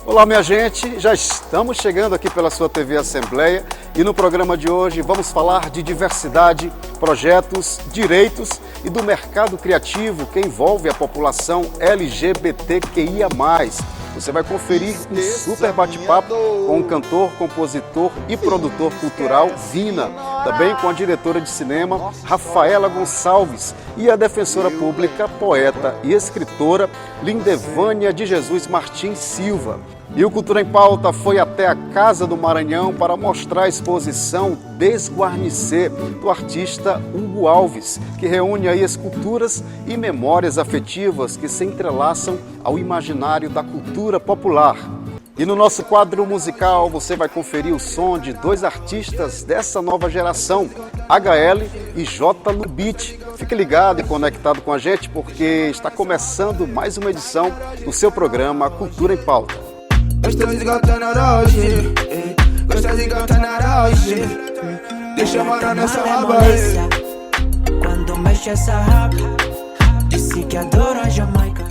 Olá, minha gente, já estamos chegando aqui pela sua TV Assembleia e no programa de hoje vamos falar de diversidade, projetos, direitos e do mercado criativo que envolve a população LGBTQIA+. Você vai conferir um super bate-papo com o cantor, compositor e produtor cultural Vina, também com a diretora de cinema Rafaela Gonçalves e a defensora pública, poeta e escritora Lindevânia de Jesus Martins Silva. E o Cultura em Pauta foi até a Casa do Maranhão para mostrar a exposição Desguarnecer, do artista Hugo Alves, que reúne aí esculturas e memórias afetivas que se entrelaçam ao imaginário da cultura popular. E no nosso quadro musical você vai conferir o som de dois artistas dessa nova geração, HL e J. Lubit. Fique ligado e conectado com a gente porque está começando mais uma edição do seu programa Cultura em Pauta. Gostoso gata na hoje, gostoso gata na hoje. Deixa eu morar nessa base. Quando mexe essa raba, disse que adora a Jamaica.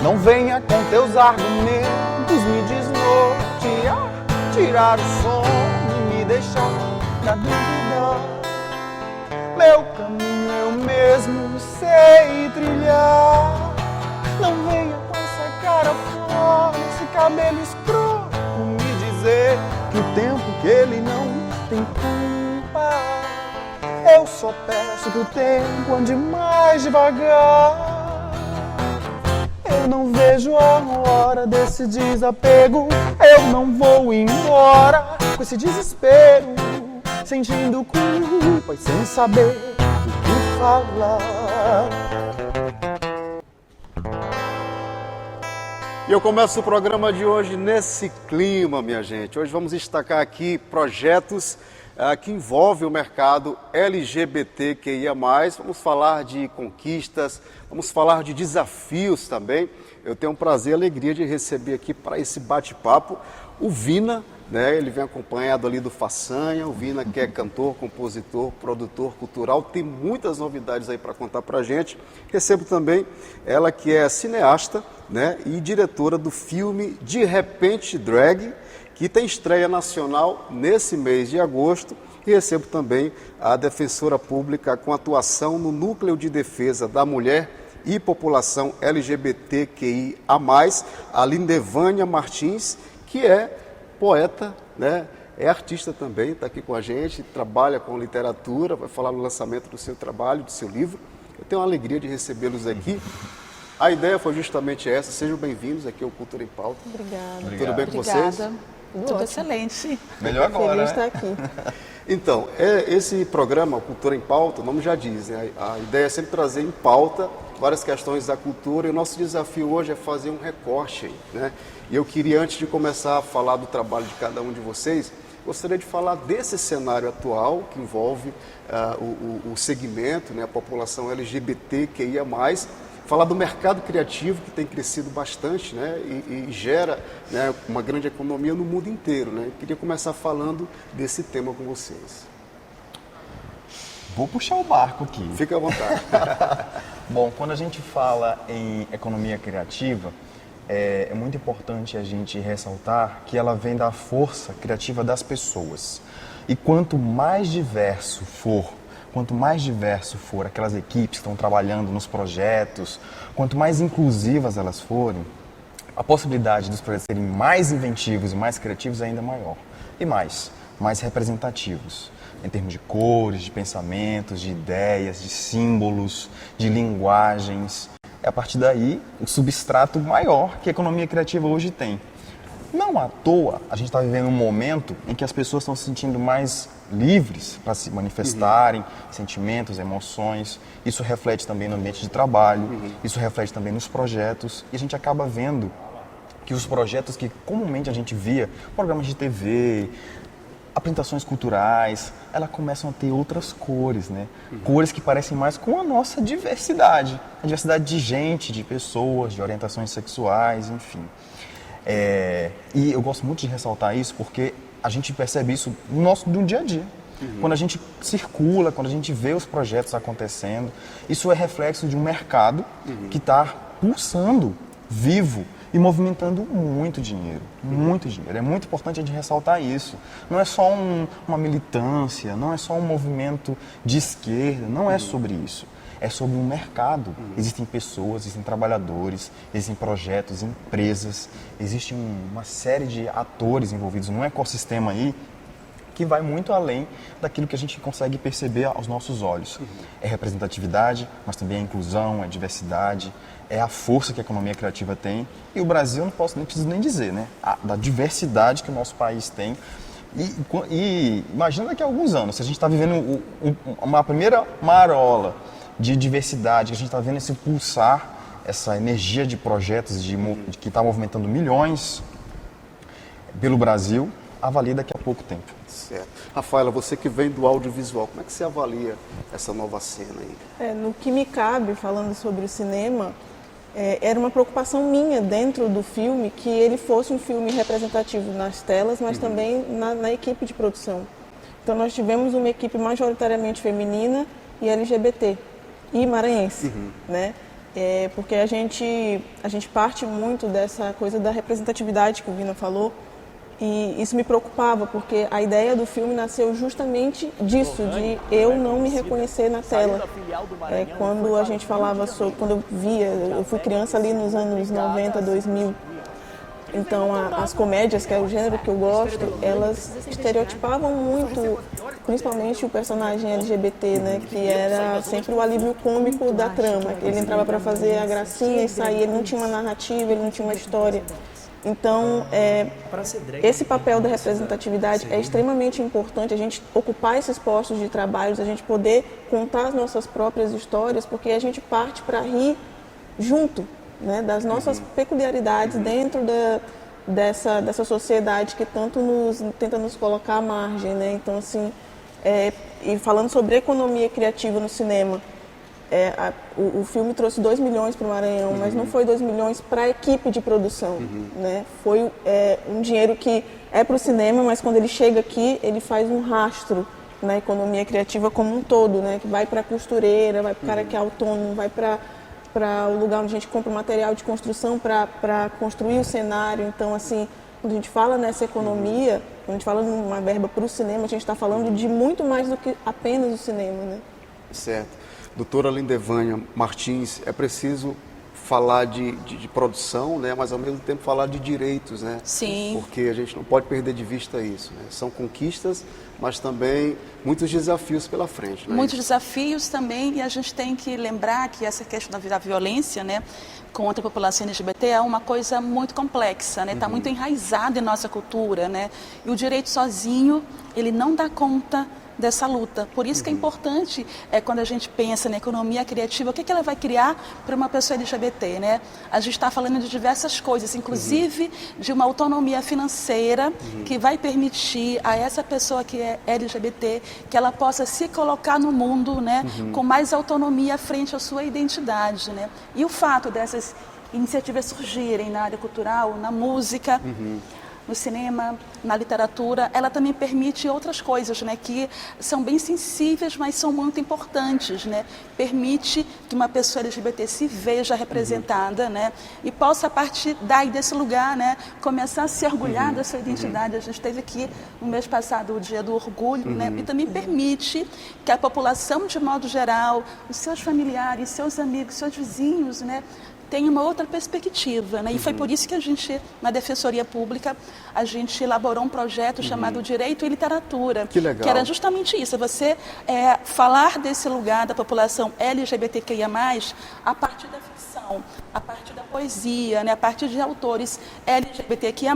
Não venha com teus argumentos me desnortear, tirar o sono e me deixar na dúvida. Meu caminho eu mesmo sei trilhar. Não venha com essa cara fora, esse cabelo escroto, me dizer que o tempo que ele não tem culpa. Eu só peço que o tempo ande mais devagar. Eu não vejo a hora desse desapego. Eu não vou embora com esse desespero, sentindo culpa e sem saber o que falar. E eu começo o programa de hoje nesse clima, minha gente. Hoje vamos destacar aqui projetos que envolvem o mercado LGBTQIA+. Vamos falar de conquistas, vamos falar de desafios também. Eu tenho um prazer e alegria de receber aqui para esse bate-papo o Vina, né? Ele vem acompanhado ali do Façanha. O Vina que é cantor, compositor, produtor cultural, tem muitas novidades aí para contar para a gente. Recebo também ela que é cineasta, né? E diretora do filme De Repente Drag, que tem estreia nacional nesse mês de agosto, e recebo também a defensora pública com atuação no Núcleo de Defesa da Mulher e População LGBTQIA+, a Lindevânia Martins, que é poeta, né? É artista também, está aqui com a gente, trabalha com literatura, vai falar no lançamento do seu trabalho, do seu livro. Eu tenho uma alegria de recebê-los aqui. A ideia foi justamente essa. Sejam bem-vindos aqui ao Cultura em Pauta. Obrigada. Tudo bem com vocês? Tudo excelente. Melhor agora, Feliz de né? estar aqui. Então, esse programa, Cultura em Pauta, o nome já diz, né? A ideia é sempre trazer em pauta várias questões da cultura, e o nosso desafio hoje é fazer um recorte aí, né? E eu queria, antes de começar a falar do trabalho de cada um de vocês, gostaria de falar desse cenário atual que envolve o segmento, né? A população LGBTQIA+, falar do mercado criativo que tem crescido bastante, né, e gera, né, uma grande economia no mundo inteiro, né? Queria começar falando desse tema com vocês. Vou puxar o barco aqui. Fica à vontade. Bom, quando a gente fala em economia criativa, é muito importante a gente ressaltar que ela vem da força criativa das pessoas. E quanto mais diverso for aquelas equipes que estão trabalhando nos projetos, quanto mais inclusivas elas forem, a possibilidade dos projetos serem mais inventivos e mais criativos é ainda maior. E mais representativos, em termos de cores, de pensamentos, de ideias, de símbolos, de linguagens. É a partir daí o substrato maior que a economia criativa hoje tem. Não à toa, a gente está vivendo um momento em que as pessoas estão se sentindo mais livres para se manifestarem, sentimentos, emoções. Isso reflete também no ambiente de trabalho, isso reflete também nos projetos. E a gente acaba vendo que os projetos que comumente a gente via, programas de TV, apresentações culturais, elas começam a ter outras cores, né? Cores que parecem mais com a nossa diversidade. A diversidade de gente, de pessoas, de orientações sexuais, enfim. E eu gosto muito de ressaltar isso porque a gente percebe isso no dia a dia. Quando a gente circula, quando a gente vê os projetos acontecendo, isso é reflexo de um mercado que está pulsando, vivo e movimentando muito dinheiro, muito dinheiro. É muito importante a gente ressaltar isso. Não é só uma militância, não é só um movimento de esquerda, não é sobre isso. É sobre um mercado. Existem pessoas, existem trabalhadores, existem projetos, empresas, existe uma série de atores envolvidos num ecossistema aí que vai muito além daquilo que a gente consegue perceber aos nossos olhos. É representatividade, mas também é inclusão, é diversidade, é a força que a economia criativa tem. E o Brasil, não preciso nem dizer, né? Da diversidade que o nosso país tem. E imagina daqui a alguns anos, se a gente está vivendo uma primeira marola de diversidade, que a gente está vendo esse pulsar, essa energia de projetos que está movimentando milhões pelo Brasil, avalie daqui a pouco tempo. Certo. Rafaela, você que vem do audiovisual, como é que você avalia essa nova cena aí? No que me cabe, falando sobre o cinema, era uma preocupação minha dentro do filme que ele fosse um filme representativo nas telas, mas também na equipe de produção. Então nós tivemos uma equipe majoritariamente feminina e LGBT e maranhense, né? Porque a gente parte muito dessa coisa da representatividade que o Vina falou. E isso me preocupava, porque a ideia do filme nasceu justamente disso, de eu não me reconhecer na tela. Quando a gente falava sobre, quando eu fui criança ali nos anos 90, 2000, então as comédias, que é o gênero que eu gosto, elas estereotipavam muito, principalmente o personagem LGBT, né, que era sempre o alívio cômico da trama. Ele entrava para fazer a gracinha e saía, ele não tinha uma narrativa, ele não tinha uma história. Então, esse papel da representatividade é extremamente importante, a gente ocupar esses postos de trabalho, a gente poder contar as nossas próprias histórias, porque a gente parte para rir junto, né, das nossas peculiaridades dentro dessa sociedade que tanto tenta nos colocar à margem, né? Então, assim, e falando sobre economia criativa no cinema, o filme trouxe 2 milhões para o Maranhão, mas não foi 2 milhões para a equipe de produção, né? Foi um dinheiro que é para o cinema, mas quando ele chega aqui, ele faz um rastro na economia criativa como um todo, né? Que vai para a costureira, vai para o cara que é autônomo, vai para o lugar onde a gente compra material de construção para construir o cenário. Então, assim, quando a gente fala nessa economia, quando a gente fala numa verba para o cinema, a gente está falando de muito mais do que apenas o cinema, né? Certo. Doutora Lindevânia Martins, é preciso falar de produção, né, mas ao mesmo tempo falar de direitos, né? Sim. Porque a gente não pode perder de vista isso, né? São conquistas, mas também muitos desafios pela frente, né? Muitos desafios também, e a gente tem que lembrar que essa questão da violência, né, contra a população LGBT é uma coisa muito complexa, né? Está muito enraizada em nossa cultura, né? E o direito sozinho, ele não dá conta dessa luta. Por isso que é importante, quando a gente pensa na economia criativa, o que ela vai criar para uma pessoa LGBT, né? A gente está falando de diversas coisas, inclusive de uma autonomia financeira que vai permitir a essa pessoa que é LGBT que ela possa se colocar no mundo, né, com mais autonomia frente à sua identidade, né? E o fato dessas iniciativas surgirem na área cultural, na música, no cinema, na literatura, ela também permite outras coisas, né, que são bem sensíveis, mas são muito importantes, né? Permite que uma pessoa LGBT se veja representada, né, e possa, a partir daí, desse lugar, né, começar a se orgulhar da sua identidade. A gente teve aqui, no mês passado, o Dia do Orgulho, né, e também permite que a população, de modo geral, os seus familiares, seus amigos, seus vizinhos, né, tem uma outra perspectiva, né? E foi por isso que a gente, na Defensoria Pública, a gente elaborou um projeto chamado Direito e Literatura. Que legal. Que era justamente isso, você falar desse lugar da população LGBTQIA+, a partir da ficção, a partir da poesia, né? A partir de autores LGBTQIA+,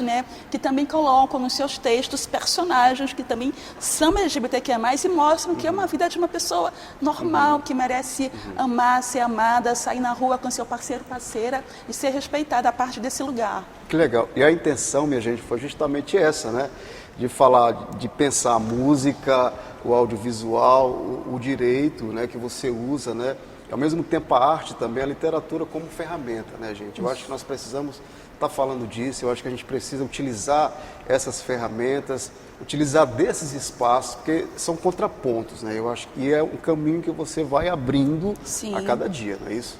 né? Que também colocam nos seus textos personagens que também são LGBTQIA+, e mostram que é uma vida de uma pessoa normal, que merece amar, ser amada, sair na rua com seu parceiro, parceira e ser respeitada a partir desse lugar. Que legal. E a intenção, minha gente, foi justamente essa, né? De falar, de pensar a música, o audiovisual, o direito, né, que você usa, né, E, ao mesmo tempo, a arte também, a literatura como ferramenta, né, gente? Eu acho que nós precisamos estar falando disso, eu acho que a gente precisa utilizar essas ferramentas, utilizar desses espaços, porque são contrapontos, né? Eu acho que é um caminho que você vai abrindo Sim. a cada dia, não é isso?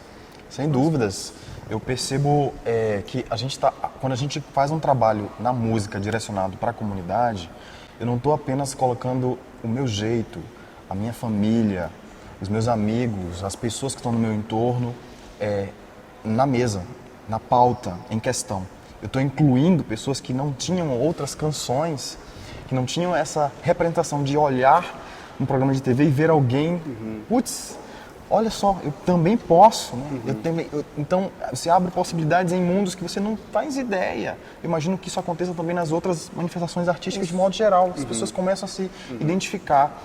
Sem dúvidas. Eu percebo que quando a gente faz um trabalho na música direcionado para a comunidade, eu não estou apenas colocando o meu jeito, a minha família, os meus amigos, as pessoas que estão no meu entorno na mesa, na pauta, em questão. Eu estou incluindo pessoas que não tinham outras canções, que não tinham essa representação de olhar um programa de TV e ver alguém, putz, olha só, eu também posso, né? Então, você abre possibilidades em mundos que você não faz ideia. Eu imagino que isso aconteça também nas outras manifestações artísticas de modo geral. As pessoas começam a se identificar.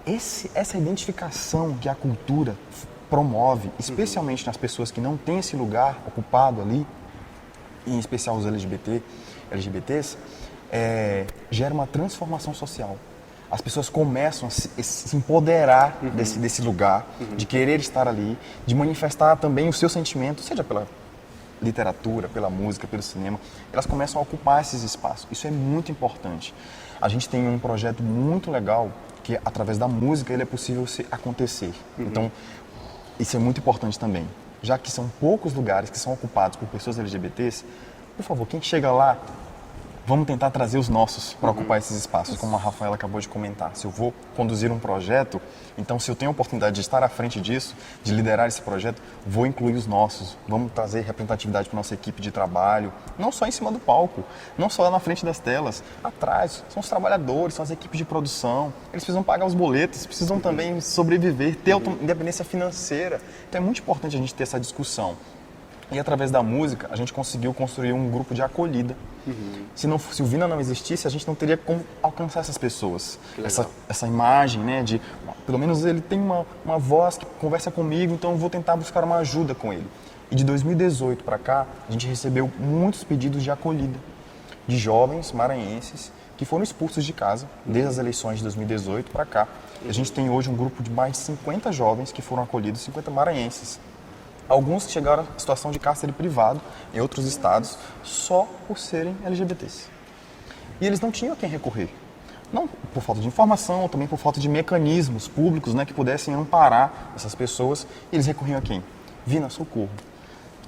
Essa identificação que a cultura promove, especialmente nas pessoas que não têm esse lugar ocupado ali, em especial os LGBTs, gera uma transformação social. As pessoas começam a se empoderar desse lugar, de querer estar ali, de manifestar também o seu sentimento, seja pela literatura, pela música, pelo cinema. Elas começam a ocupar esses espaços. Isso é muito importante. A gente tem um projeto muito legal que, através da música, ele é possível acontecer. Então, isso é muito importante também. Já que são poucos lugares que são ocupados por pessoas LGBTs, por favor, quem chega lá, vamos tentar trazer os nossos para ocupar esses espaços, como a Rafaela acabou de comentar. Se eu vou conduzir um projeto, então se eu tenho a oportunidade de estar à frente disso, de liderar esse projeto, vou incluir os nossos. Vamos trazer representatividade para nossa equipe de trabalho, não só em cima do palco, não só lá na frente das telas, atrás. São os trabalhadores, são as equipes de produção, eles precisam pagar os boletos, precisam também sobreviver, ter independência financeira. Então é muito importante a gente ter essa discussão. E através da música, a gente conseguiu construir um grupo de acolhida. Se o Vina não existisse, a gente não teria como alcançar essas pessoas. Essa imagem, né, de pelo menos ele tem uma voz que conversa comigo, então eu vou tentar buscar uma ajuda com ele. E de 2018 para cá, a gente recebeu muitos pedidos de acolhida de jovens maranhenses que foram expulsos de casa desde as eleições de 2018 para cá. E a gente tem hoje um grupo de mais de 50 jovens que foram acolhidos, 50 maranhenses. Alguns chegaram à situação de cárcere privado em outros estados só por serem LGBTs. E eles não tinham a quem recorrer. Não por falta de informação, também por falta de mecanismos públicos, né, que pudessem amparar essas pessoas. E eles recorriam a quem? Vina, socorro.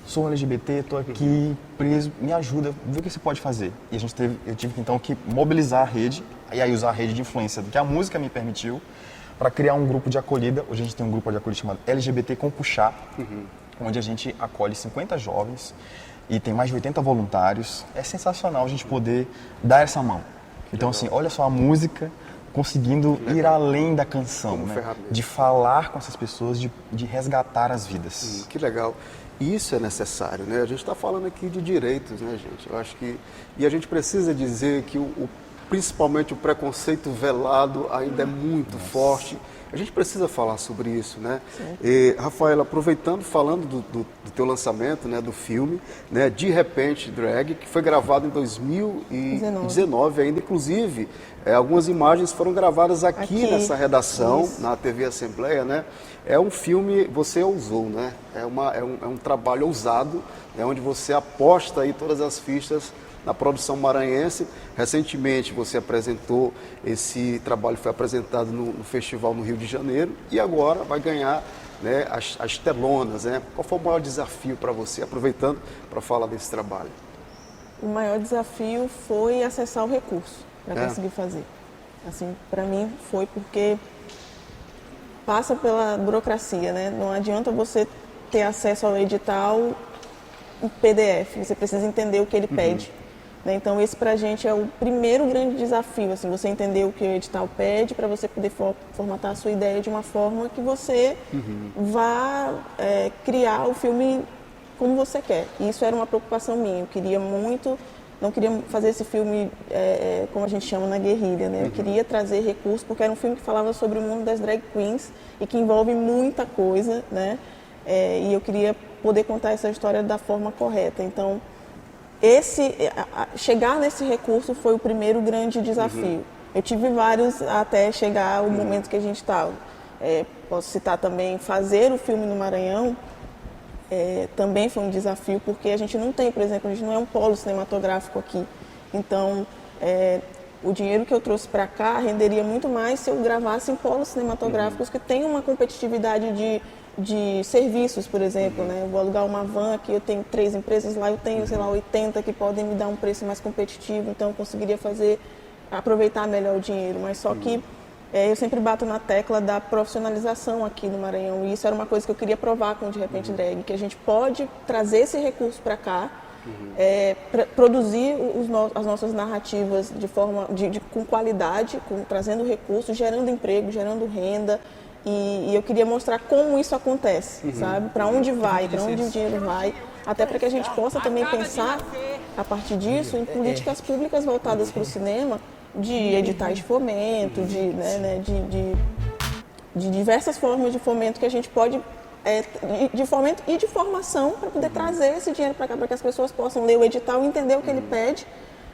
Sou LGBT, estou aqui preso, me ajuda, vê o que você pode fazer. E eu tive então que mobilizar a rede, e aí usar a rede de influência que a música me permitiu, para criar um grupo de acolhida. Hoje a gente tem um grupo de acolhida chamado LGBT com Puxar, onde a gente acolhe 50 jovens e tem mais de 80 voluntários. É sensacional a gente poder dar essa mão. Então, assim, olha só a música conseguindo ir além da canção, né? De falar com essas pessoas, de resgatar as vidas. Que legal. Isso é necessário, né? A gente está falando aqui de direitos, né, gente? Eu acho que... E a gente precisa dizer que principalmente o preconceito velado ainda é muito forte. A gente precisa falar sobre isso, né? E, Rafaela, aproveitando, falando do teu lançamento, né, do filme, né, De Repente Drag, que foi gravado em 2019 ainda, inclusive, algumas imagens foram gravadas aqui nessa redação, na TV Assembleia, né? É um filme, você ousou, né? É um trabalho ousado, né, onde você aposta aí todas as fichas na produção maranhense. Recentemente você apresentou, esse trabalho foi apresentado no festival no Rio de Janeiro e agora vai ganhar, né, as telonas, né? Qual foi o maior desafio para você, aproveitando para falar desse trabalho? O maior desafio foi acessar o recurso para conseguir fazer. Assim, para mim foi porque passa pela burocracia, né? Não adianta você ter acesso ao edital em PDF, você precisa entender o que ele pede. Então, esse para a gente é o primeiro grande desafio, assim, você entender o que o edital pede para você poder formatar a sua ideia de uma forma que você vá criar o filme como você quer. E isso era uma preocupação minha. Eu queria muito, não queria fazer esse filme como a gente chama na guerrilha, né? Eu queria trazer recursos porque era um filme que falava sobre o mundo das drag queens e que envolve muita coisa, né? E eu queria poder contar essa história da forma correta. Então, chegar nesse recurso foi o primeiro grande desafio. Eu tive vários até chegar o momento que a gente estava. Posso citar também fazer o filme no Maranhão, também foi um desafio, porque a gente não tem, por exemplo, a gente não é um polo cinematográfico aqui. Então, o dinheiro que eu trouxe para cá renderia muito mais se eu gravasse em polos cinematográficos que têm uma competitividade de serviços, por exemplo, né? Eu vou alugar uma van aqui, eu tenho 3 empresas, lá eu tenho, sei lá, 80 que podem me dar um preço mais competitivo, então eu conseguiria aproveitar melhor o dinheiro, mas só que eu sempre bato na tecla da profissionalização aqui no Maranhão, e isso era uma coisa que eu queria provar com o De Repente Drag, que a gente pode trazer esse recurso para cá, produzir as nossas narrativas de forma com qualidade, trazendo recursos, gerando emprego, gerando renda, e eu queria mostrar como isso acontece, sabe? Para onde vai, para onde o dinheiro vai, até para que a gente possa também pensar, a partir disso, em políticas públicas voltadas para o cinema, de editais de fomento, de diversas formas de fomento que a gente pode, de fomento e de formação, para poder trazer esse dinheiro para cá, para que as pessoas possam ler o edital e entender o que ele pede,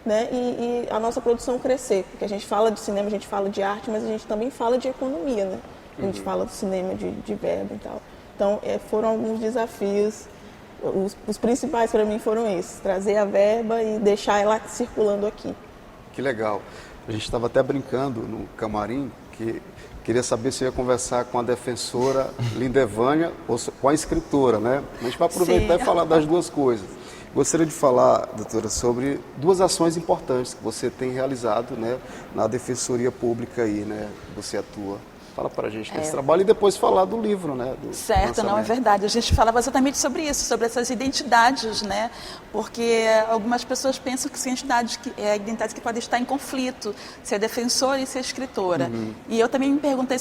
né, e a nossa produção crescer. Porque a gente fala de cinema, a gente fala de arte, mas a gente também fala de economia, né? A gente fala do cinema, de verba e tal. Então, foram alguns desafios. Os principais para mim foram esses: trazer a verba e deixar ela circulando aqui. Que legal. A gente estava até brincando no camarim que queria saber se ia conversar com a defensora Lindevânia ou com a escritora, né? A gente vai aproveitar e falar das duas coisas. Gostaria de falar, doutora, sobre 2 ações importantes que você tem realizado, né, na Defensoria Pública aí, né? Você atua. Fala para a gente desse trabalho e depois falar do livro, né? Certo, não, é verdade. A gente falava exatamente sobre isso, sobre essas identidades, né? Porque algumas pessoas pensam que são identidades que podem estar em conflito, ser defensora e ser escritora. E eu também me perguntei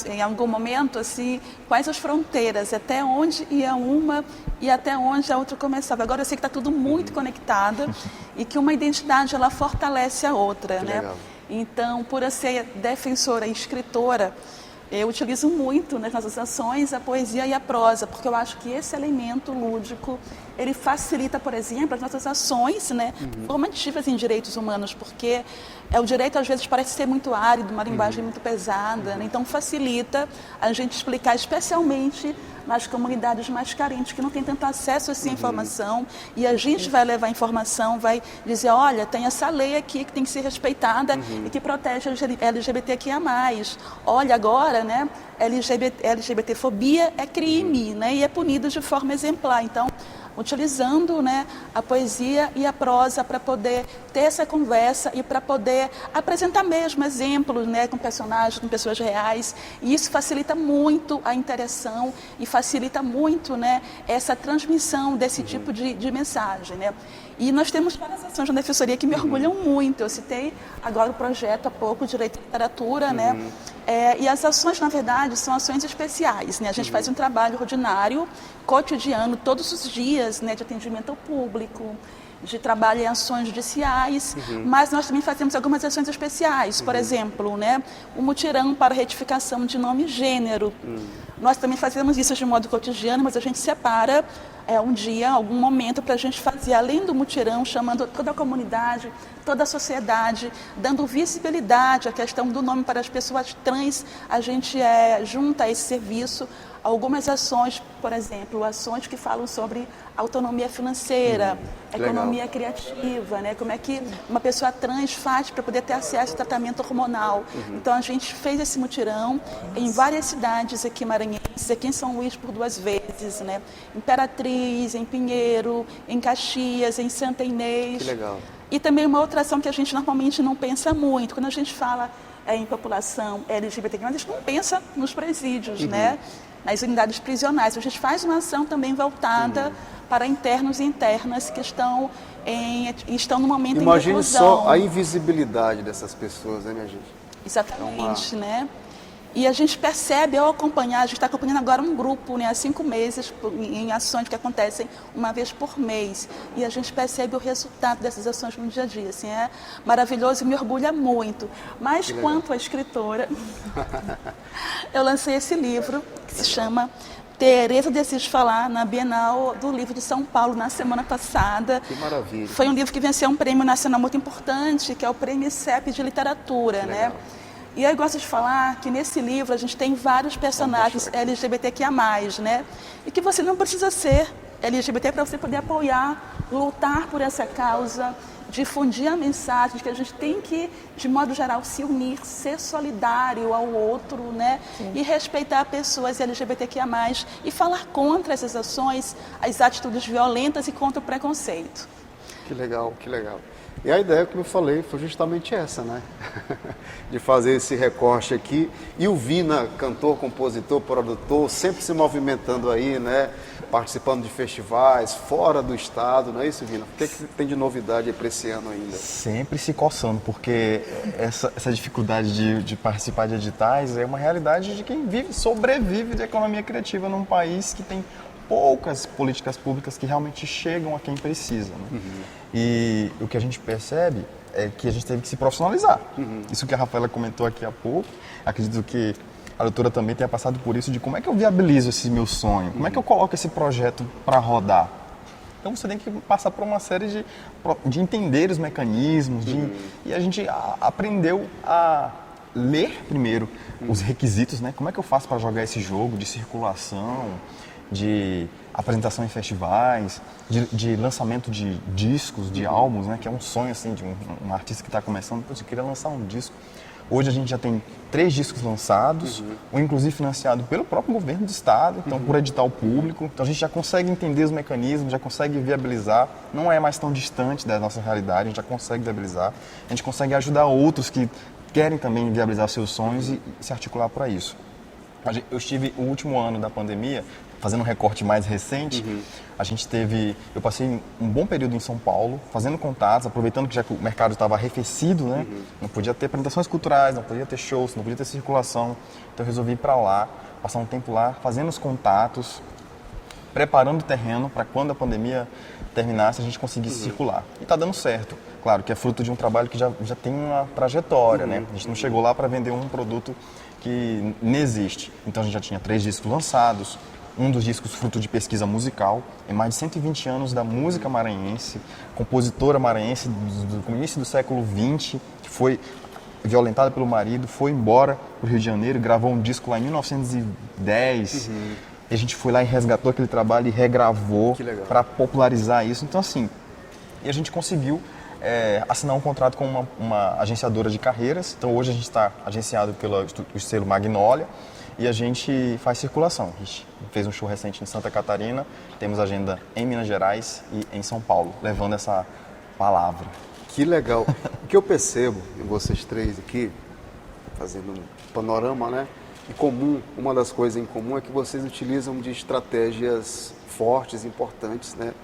em algum momento, assim, quais as fronteiras, até onde ia uma e até onde a outra começava. Agora eu sei que está tudo muito conectado e que uma identidade, ela fortalece a outra, né? Legal. Então, por eu ser defensora e escritora, eu utilizo muito nas nossas ações a poesia e a prosa, porque eu acho que esse elemento lúdico, ele facilita, por exemplo, as nossas ações, né, formativas em direitos humanos, porque o direito às vezes parece ser muito árido, uma linguagem muito pesada, né? Então facilita a gente explicar, especialmente nas comunidades mais carentes, que não têm tanto acesso a essa informação, e a gente vai levar a informação, vai dizer, olha, tem essa lei aqui que tem que ser respeitada e que protege a LGBTQIA+. Olha, agora, né, LGBTfobia é crime, né, e é punido de forma exemplar. Então, utilizando, né, a poesia e a prosa para poder ter essa conversa e para poder apresentar mesmo exemplos, né, com personagens, com pessoas reais, e isso facilita muito a interação e facilita muito, né, essa transmissão desse tipo de mensagem, né. E nós temos várias ações na Defensoria que me orgulham muito. Eu citei agora o projeto há pouco, Direito à Literatura, né? E as ações, na verdade, são ações especiais, né? A gente faz um trabalho ordinário, cotidiano, todos os dias, né, de atendimento ao público, de trabalho em ações judiciais, mas nós também fazemos algumas ações especiais, por exemplo, né, o mutirão para retificação de nome e gênero. Nós também fazemos isso de modo cotidiano, mas a gente separa um dia, algum momento para a gente fazer, além do mutirão, chamando toda a comunidade, toda a sociedade, dando visibilidade à questão do nome para as pessoas trans. A gente junta a esse serviço algumas ações, por exemplo, ações que falam sobre autonomia financeira, economia criativa, né? Como é que uma pessoa trans faz para poder ter acesso ao tratamento hormonal. Então a gente fez esse mutirão em várias cidades aqui maranhenses, aqui em São Luís por 2 vezes, né? Imperatriz, em Pinheiro, em Caxias, em Santa Inês. Que legal. E também uma outra ação que a gente normalmente não pensa muito, quando a gente fala em população LGBT, a gente não pensa nos presídios, né? Nas unidades prisionais. A gente faz uma ação também voltada para internos e internas que estão no momento em reclusão. Imagine só a invisibilidade dessas pessoas, né, minha gente? Exatamente, né? E a gente percebe, ao acompanhar, a gente está acompanhando agora um grupo, né, há 5 meses, em ações que acontecem uma vez por mês. E a gente percebe o resultado dessas ações no dia a dia. Assim, é maravilhoso e me orgulha muito. Mas quanto à escritora, eu lancei esse livro que se chama Tereza Decide Falar, na Bienal do Livro de São Paulo, na semana passada. Que maravilha. Foi um livro que venceu um prêmio nacional muito importante, que é o Prêmio ICEP de Literatura, né? E aí eu gosto de falar que nesse livro a gente tem vários personagens LGBTQIA+, né? E que você não precisa ser LGBT para você poder apoiar, lutar por essa causa, difundir a mensagem de que a gente tem que, de modo geral, se unir, ser solidário ao outro, né? E respeitar pessoas LGBTQIA+, e falar contra essas ações, as atitudes violentas e contra o preconceito. Que legal, que legal. E a ideia, como eu falei, foi justamente essa, né? De fazer esse recorte aqui. E o Vina, cantor, compositor, produtor, sempre se movimentando aí, né? Participando de festivais, fora do estado, não é isso, Vina? O que tem de novidade para esse ano ainda? Sempre se coçando, porque essa dificuldade de participar de editais é uma realidade de quem sobrevive de economia criativa num país que tem poucas políticas públicas que realmente chegam a quem precisa, né? E o que a gente percebe é que a gente teve que se profissionalizar. Isso que a Rafaela comentou aqui há pouco, acredito que a doutora também tenha passado por isso, de como é que eu viabilizo esse meu sonho, como é que eu coloco esse projeto para rodar. Então você tem que passar por uma série de entender os mecanismos, e a gente aprendeu a ler primeiro os requisitos, né? Como é que eu faço para jogar esse jogo de circulação, de apresentação em festivais, de lançamento de discos, de álbuns, né? Que é um sonho assim, de um artista que está começando. Eu queria lançar um disco. Hoje a gente já tem 3 discos lançados, um inclusive financiado pelo próprio governo do estado, então por edital público. Então a gente já consegue entender os mecanismos, já consegue viabilizar, não é mais tão distante da nossa realidade, a gente já consegue viabilizar. A gente consegue ajudar outros que querem também viabilizar seus sonhos e se articular para isso. Eu estive o último ano da pandemia, fazendo um recorte mais recente, eu passei um bom período em São Paulo, fazendo contatos, aproveitando que já o mercado estava arrefecido, né? Não podia ter apresentações culturais, não podia ter shows, não podia ter circulação. Então eu resolvi ir para lá, passar um tempo lá, fazendo os contatos, preparando o terreno para quando a pandemia terminasse a gente conseguisse circular. E está dando certo. Claro que é fruto de um trabalho que já tem uma trajetória, né? A gente não chegou lá para vender um produto que não existe. Então a gente já tinha 3 discos lançados, um dos discos fruto de pesquisa musical, em mais de 120 anos da música maranhense, compositora maranhense do início do século XX, que foi violentada pelo marido, foi embora para o Rio de Janeiro, gravou um disco lá em 1910, e a gente foi lá e resgatou aquele trabalho e regravou para popularizar isso. Então assim, e a gente conseguiu assinar um contrato com uma agenciadora de carreiras. Então hoje a gente está agenciado pelo selo Magnólia e a gente faz circulação. A gente fez um show recente em Santa Catarina, temos agenda em Minas Gerais e em São Paulo, levando essa palavra. Que legal. O que eu percebo em vocês 3 aqui, fazendo um panorama, né? Uma das coisas em comum é que vocês utilizam de estratégias fortes, importantes, né?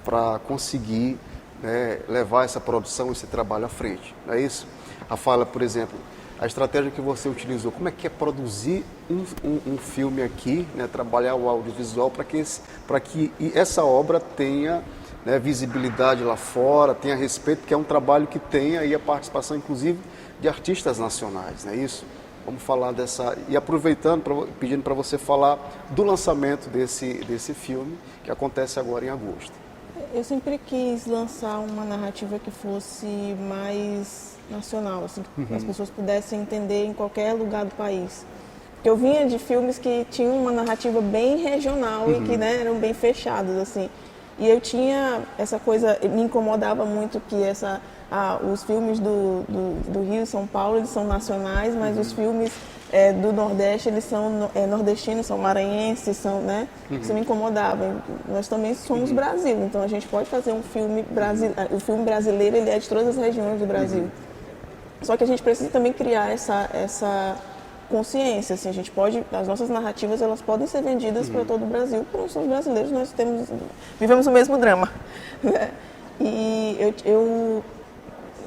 Para conseguir, né, levar essa produção, esse trabalho à frente, não é isso? Rafaela, por exemplo, a estratégia que você utilizou, como é que é produzir um filme aqui, né, trabalhar o audiovisual para que essa obra tenha, né, visibilidade lá fora, tenha respeito, porque é um trabalho que tem aí a participação, inclusive, de artistas nacionais, não é isso? Vamos falar dessa... E aproveitando, pedindo para você falar do lançamento desse filme, que acontece agora em agosto. Eu sempre quis lançar uma narrativa que fosse mais nacional, assim, que as pessoas pudessem entender em qualquer lugar do país. Porque eu vinha de filmes que tinham uma narrativa bem regional e que, né, eram bem fechados, assim. E eu tinha essa coisa, me incomodava muito que os filmes do Rio e São Paulo, eles são nacionais, mas os filmes do Nordeste, eles são nordestinos, são maranhenses, são, né? Isso me incomodava. Nós também somos Brasil, então a gente pode fazer um filme brasileiro. O filme brasileiro, ele é de todas as regiões do Brasil. Só que a gente precisa também criar essa consciência, assim, as nossas narrativas, elas podem ser vendidas para todo o Brasil, porque nós somos brasileiros, nós vivemos o mesmo drama. E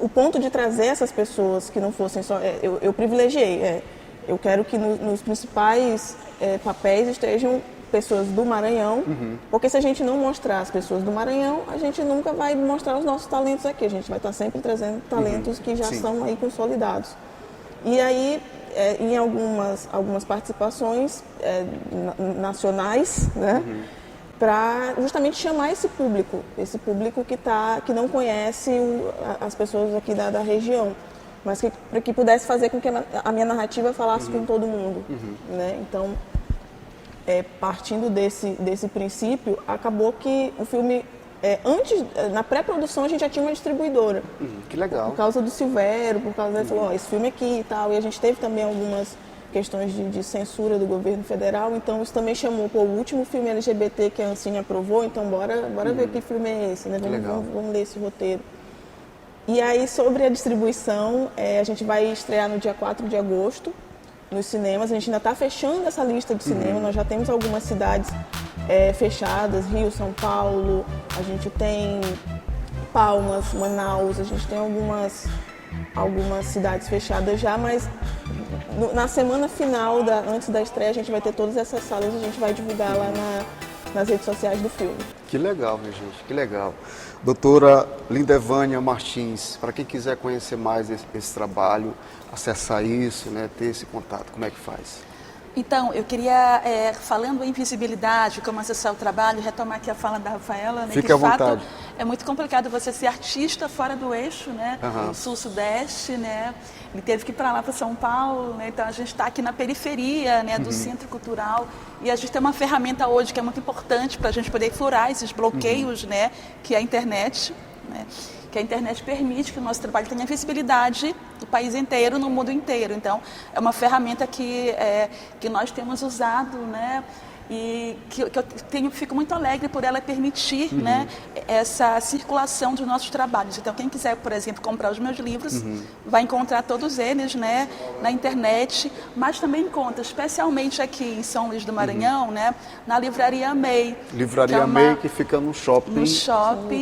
o ponto de trazer essas pessoas que não fossem só... Eu privilegiei. Eu quero que nos principais papéis estejam pessoas do Maranhão, porque se a gente não mostrar as pessoas do Maranhão, a gente nunca vai mostrar os nossos talentos aqui. A gente vai estar sempre trazendo talentos que já são aí consolidados. E aí, em algumas participações nacionais, né? Para justamente chamar esse público que não conhece as pessoas aqui da região. mas para que pudesse fazer com que a minha narrativa falasse com todo mundo, né? Então, partindo desse princípio, acabou que o filme, na pré-produção a gente já tinha uma distribuidora. Que legal. Por causa do Silvério, por causa dele, falou, esse filme aqui e tal, e a gente teve também algumas questões de censura do governo federal, então isso também chamou, o último filme LGBT que a Ancine aprovou, então bora ver que filme é esse, né? Vamos ler esse roteiro. E aí, sobre a distribuição, a gente vai estrear no dia 4 de agosto, nos cinemas. A gente ainda está fechando essa lista de cinema, nós já temos algumas cidades fechadas, Rio, São Paulo, a gente tem Palmas, Manaus, a gente tem algumas cidades fechadas já, mas na semana final, antes da estreia, a gente vai ter todas essas salas e a gente vai divulgar lá nas redes sociais do filme. Que legal, minha gente, que legal. Doutora Lindevânia Martins, para quem quiser conhecer mais esse trabalho, acessar isso, né, ter esse contato, como é que faz? Então, eu queria, falando em visibilidade, como acessar o trabalho, retomar aqui a fala da Rafaela, né, Fique que à de fato vontade. é muito complicado você ser artista fora do eixo, né, sul-sudeste, né, ele teve que ir para lá, para São Paulo, né, então a gente está aqui na periferia, né, do centro cultural, e a gente tem uma ferramenta hoje que é muito importante para a gente poder furar esses bloqueios, né, que é a internet, né, que a internet permite que o nosso trabalho tenha visibilidade no país inteiro, no mundo inteiro. Então, é uma ferramenta que nós temos usado, né? E que eu fico muito alegre por ela permitir, né, essa circulação dos nossos trabalhos. Então, quem quiser, por exemplo, comprar os meus livros, vai encontrar todos eles, né, na internet, mas também encontra, especialmente aqui em São Luís do Maranhão, né, na Livraria May. Livraria May, que fica no shopping.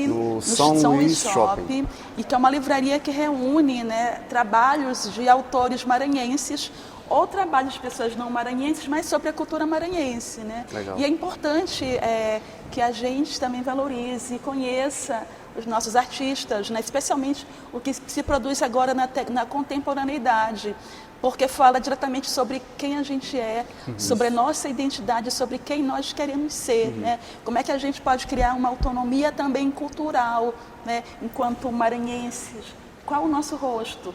No São Luís Shopping. E que é uma livraria que reúne, né, trabalhos de autores maranhenses ou trabalhos de pessoas não maranhenses, mas sobre a cultura maranhense, né? Legal. E é importante que a gente também valorize e conheça os nossos artistas, né? Especialmente o que se produz agora na contemporaneidade, porque fala diretamente sobre quem a gente é, sobre a nossa identidade, sobre quem nós queremos ser, né? Como é que a gente pode criar uma autonomia também cultural, né? Enquanto maranhenses, qual o nosso rosto?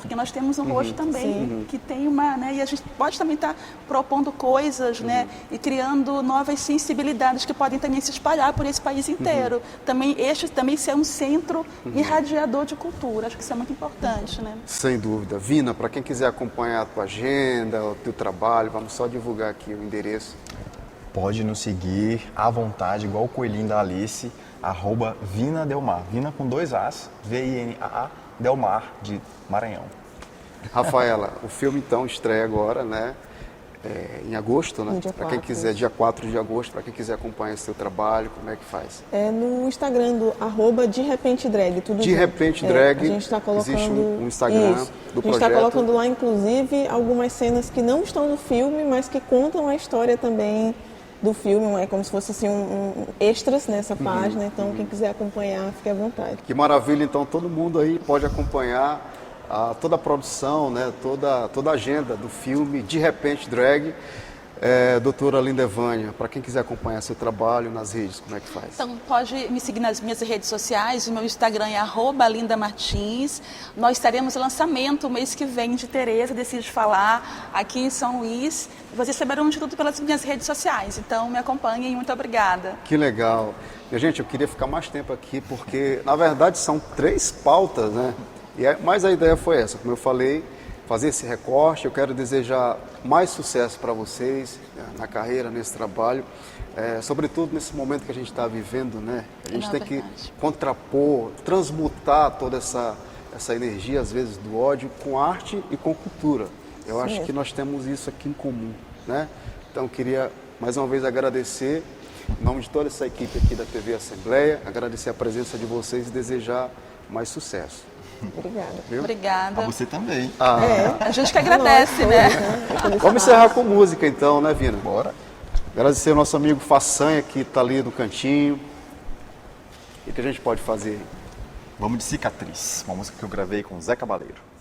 Porque nós temos um rosto também que tem uma, né, e a gente pode também estar propondo coisas, né, e criando novas sensibilidades que podem também se espalhar por esse país inteiro. Também ser um centro irradiador de cultura, acho que isso é muito importante, né? Sem dúvida. Vina, para quem quiser acompanhar a tua agenda, o teu trabalho, vamos só divulgar aqui o endereço. Pode nos seguir à vontade, igual o coelhinho da Alice, @VinaDelmar. Vina com 2 As, VINAA, Delmar, de Maranhão. Rafaela, o filme então estreia agora, né? Em agosto, né? Para quem quiser, dia 4 de agosto, para quem quiser acompanhar esse seu trabalho, como é que faz? No Instagram do @DeRepenteDrag, tudo De junto. Repente Drag, a gente está colocando, existe um Instagram isso. do A gente está projeto. colocando lá, inclusive, algumas cenas que não estão no filme, mas que contam a história também do filme, é como se fosse assim, extras nessa página, então quem quiser acompanhar, fique à vontade. Que maravilha, então todo mundo aí pode acompanhar toda a produção, né, toda a agenda do filme De Repente Drag. Doutora Lindevânia, para quem quiser acompanhar seu trabalho nas redes, como é que faz? Então, pode me seguir nas minhas redes sociais, o meu Instagram é @lindamartins. Nós teremos lançamento o mês que vem de Tereza, Decide Falar, aqui em São Luís. Vocês saberão de tudo pelas minhas redes sociais, então me acompanhem, muito obrigada. Que legal. Minha gente, eu queria ficar mais tempo aqui, porque na verdade são 3 pautas, né? Mas a ideia foi essa, como eu falei, fazer esse recorte. Eu quero desejar mais sucesso para vocês, né, na carreira, nesse trabalho, sobretudo nesse momento que a gente está vivendo, né? A gente tem que contrapor, transmutar toda essa energia, às vezes, do ódio com arte e com cultura. Eu acho que nós temos isso aqui em comum, né? Então, eu queria mais uma vez agradecer, em nome de toda essa equipe aqui da TV Assembleia, agradecer a presença de vocês e desejar mais sucesso. Obrigada. Viu? Obrigada. A você também. A gente que agradece, né? Vamos encerrar com música então, né, Vina? Bora. Agradecer ao nosso amigo Façanha, que está ali no cantinho. O que a gente pode fazer? Vamos de Cicatriz, uma música que eu gravei com Zé Cabaleiro.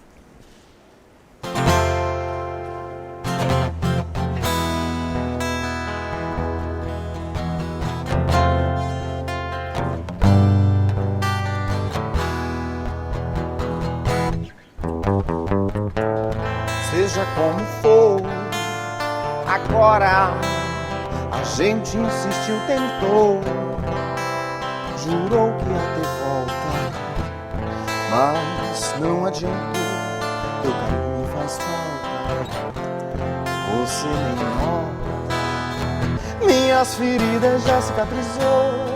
como for. Agora a gente insistiu, tentou, jurou que ia ter volta, mas não adiantou. Teu carinho me faz falta, você nem nota. Minhas feridas já cicatrizou.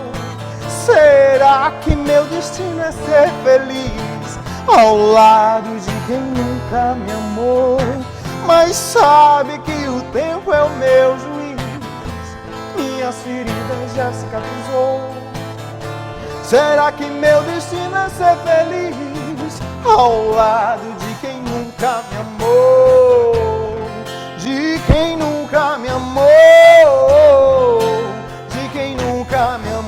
Será que meu destino é ser feliz ao lado de quem nunca me amou? Mas sabe que o tempo é o meu juiz. Minhas feridas já cicatrizou. Será que meu destino é ser feliz ao lado de quem nunca me amou? De quem nunca me amou? De quem nunca me amou?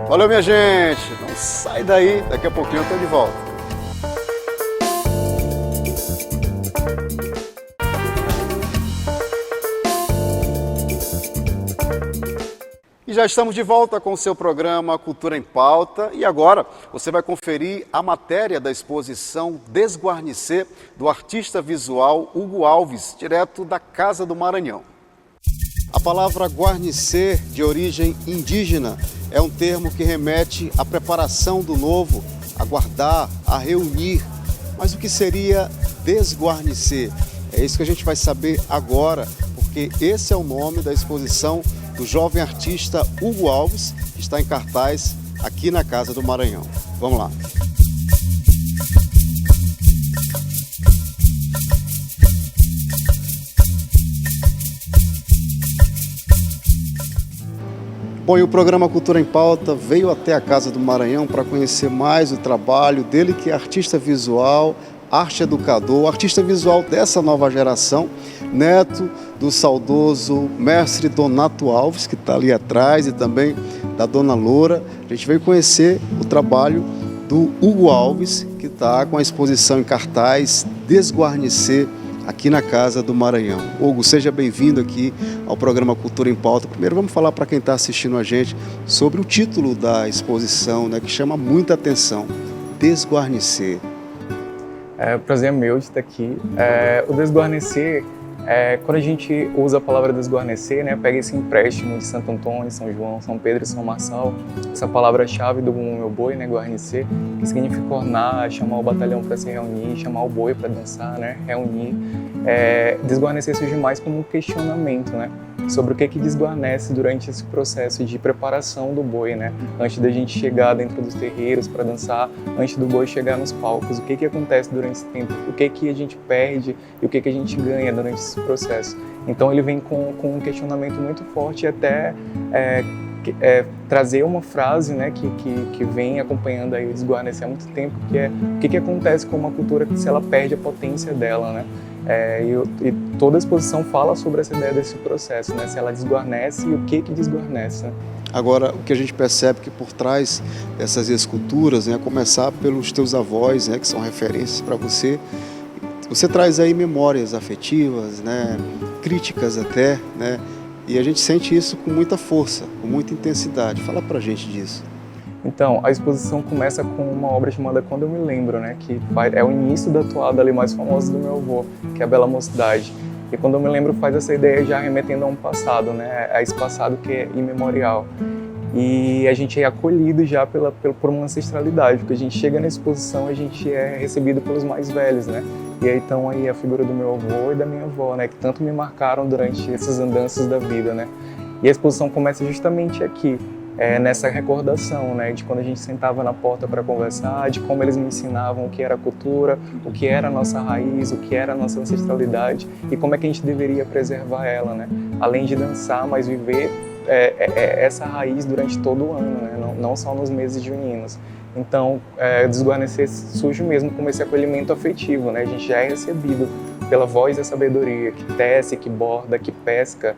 Valeu, minha gente. Não sai daí, daqui a pouquinho eu tô de volta. E já estamos de volta com o seu programa Cultura em Pauta. E agora você vai conferir a matéria da exposição Desguarnecer, do artista visual Hugo Alves, direto da Casa do Maranhão. A palavra guarnecer, de origem indígena, é um termo que remete à preparação do novo, a guardar, a reunir. Mas o que seria desguarnecer? É isso que a gente vai saber agora, porque esse é o nome da exposição do jovem artista Hugo Alves, que está em cartaz aqui na Casa do Maranhão. Vamos lá. Bom, e o programa Cultura em Pauta veio até a Casa do Maranhão para conhecer mais o trabalho dele, que é artista visual, arte educador, artista visual dessa nova geração, neto do saudoso mestre Donato Alves, que está ali atrás, e também da dona Loura. A gente veio conhecer o trabalho do Hugo Alves, que está com a exposição em cartaz Desguarnecer, aqui na Casa do Maranhão. Hugo, seja bem-vindo aqui ao programa Cultura em Pauta. Primeiro vamos falar para quem está assistindo a gente sobre o título da exposição, né, que chama muita atenção, Desguarnecer. O prazer é meu de estar aqui. O desguarnecer, quando a gente usa a palavra desguarnecer, né, pega esse empréstimo de Santo Antônio, São João, São Pedro e São Marçal, essa palavra-chave do meu boi, né, guarnecer, que significa ornar, chamar o batalhão para se reunir, chamar o boi para dançar, né, reunir. Desguarnecer surge mais como um questionamento, né, sobre o que desguarnece durante esse processo de preparação do boi, né? Antes da gente chegar dentro dos terreiros para dançar, antes do boi chegar nos palcos, o que acontece durante esse tempo, o que a gente perde e o que a gente ganha durante esse processo. Então ele vem com um questionamento muito forte e até trazer uma frase, né, que vem acompanhando aí o desguarnecer há muito tempo, que é o que acontece com uma cultura se ela perde a potência dela, né? E toda a exposição fala sobre essa ideia desse processo, né? Se ela desguarnece e o que desguarnece, né? Agora, o que a gente percebe que por trás dessas esculturas, né, a começar pelos teus avós, né, que são referências para você, você traz aí memórias afetivas, né, críticas até, né? E a gente sente isso com muita força, com muita intensidade. Fala pra gente disso. Então, a exposição começa com uma obra chamada Quando Eu Me Lembro, né, que é o início da toada ali mais famosa do meu avô, que é a Bela Mocidade. E Quando Eu Me Lembro faz essa ideia já remetendo a um passado, né, a esse passado que é imemorial. E a gente é acolhido já por uma ancestralidade, porque a gente chega na exposição, a gente é recebido pelos mais velhos, né? E aí então aí a figura do meu avô e da minha avó, né, que tanto me marcaram durante essas andanças da vida, né? E a exposição começa justamente aqui, nessa recordação, né, de quando a gente sentava na porta para conversar, de como eles me ensinavam o que era a cultura, o que era a nossa raiz, o que era a nossa ancestralidade e como é que a gente deveria preservar ela, né? Além de dançar, mas viver essa raiz durante todo o ano, né? Não só nos meses juninos. Então, desguarnecer surge mesmo como esse acolhimento afetivo, né? A gente já é recebido pela voz da sabedoria, que tece, que borda, que pesca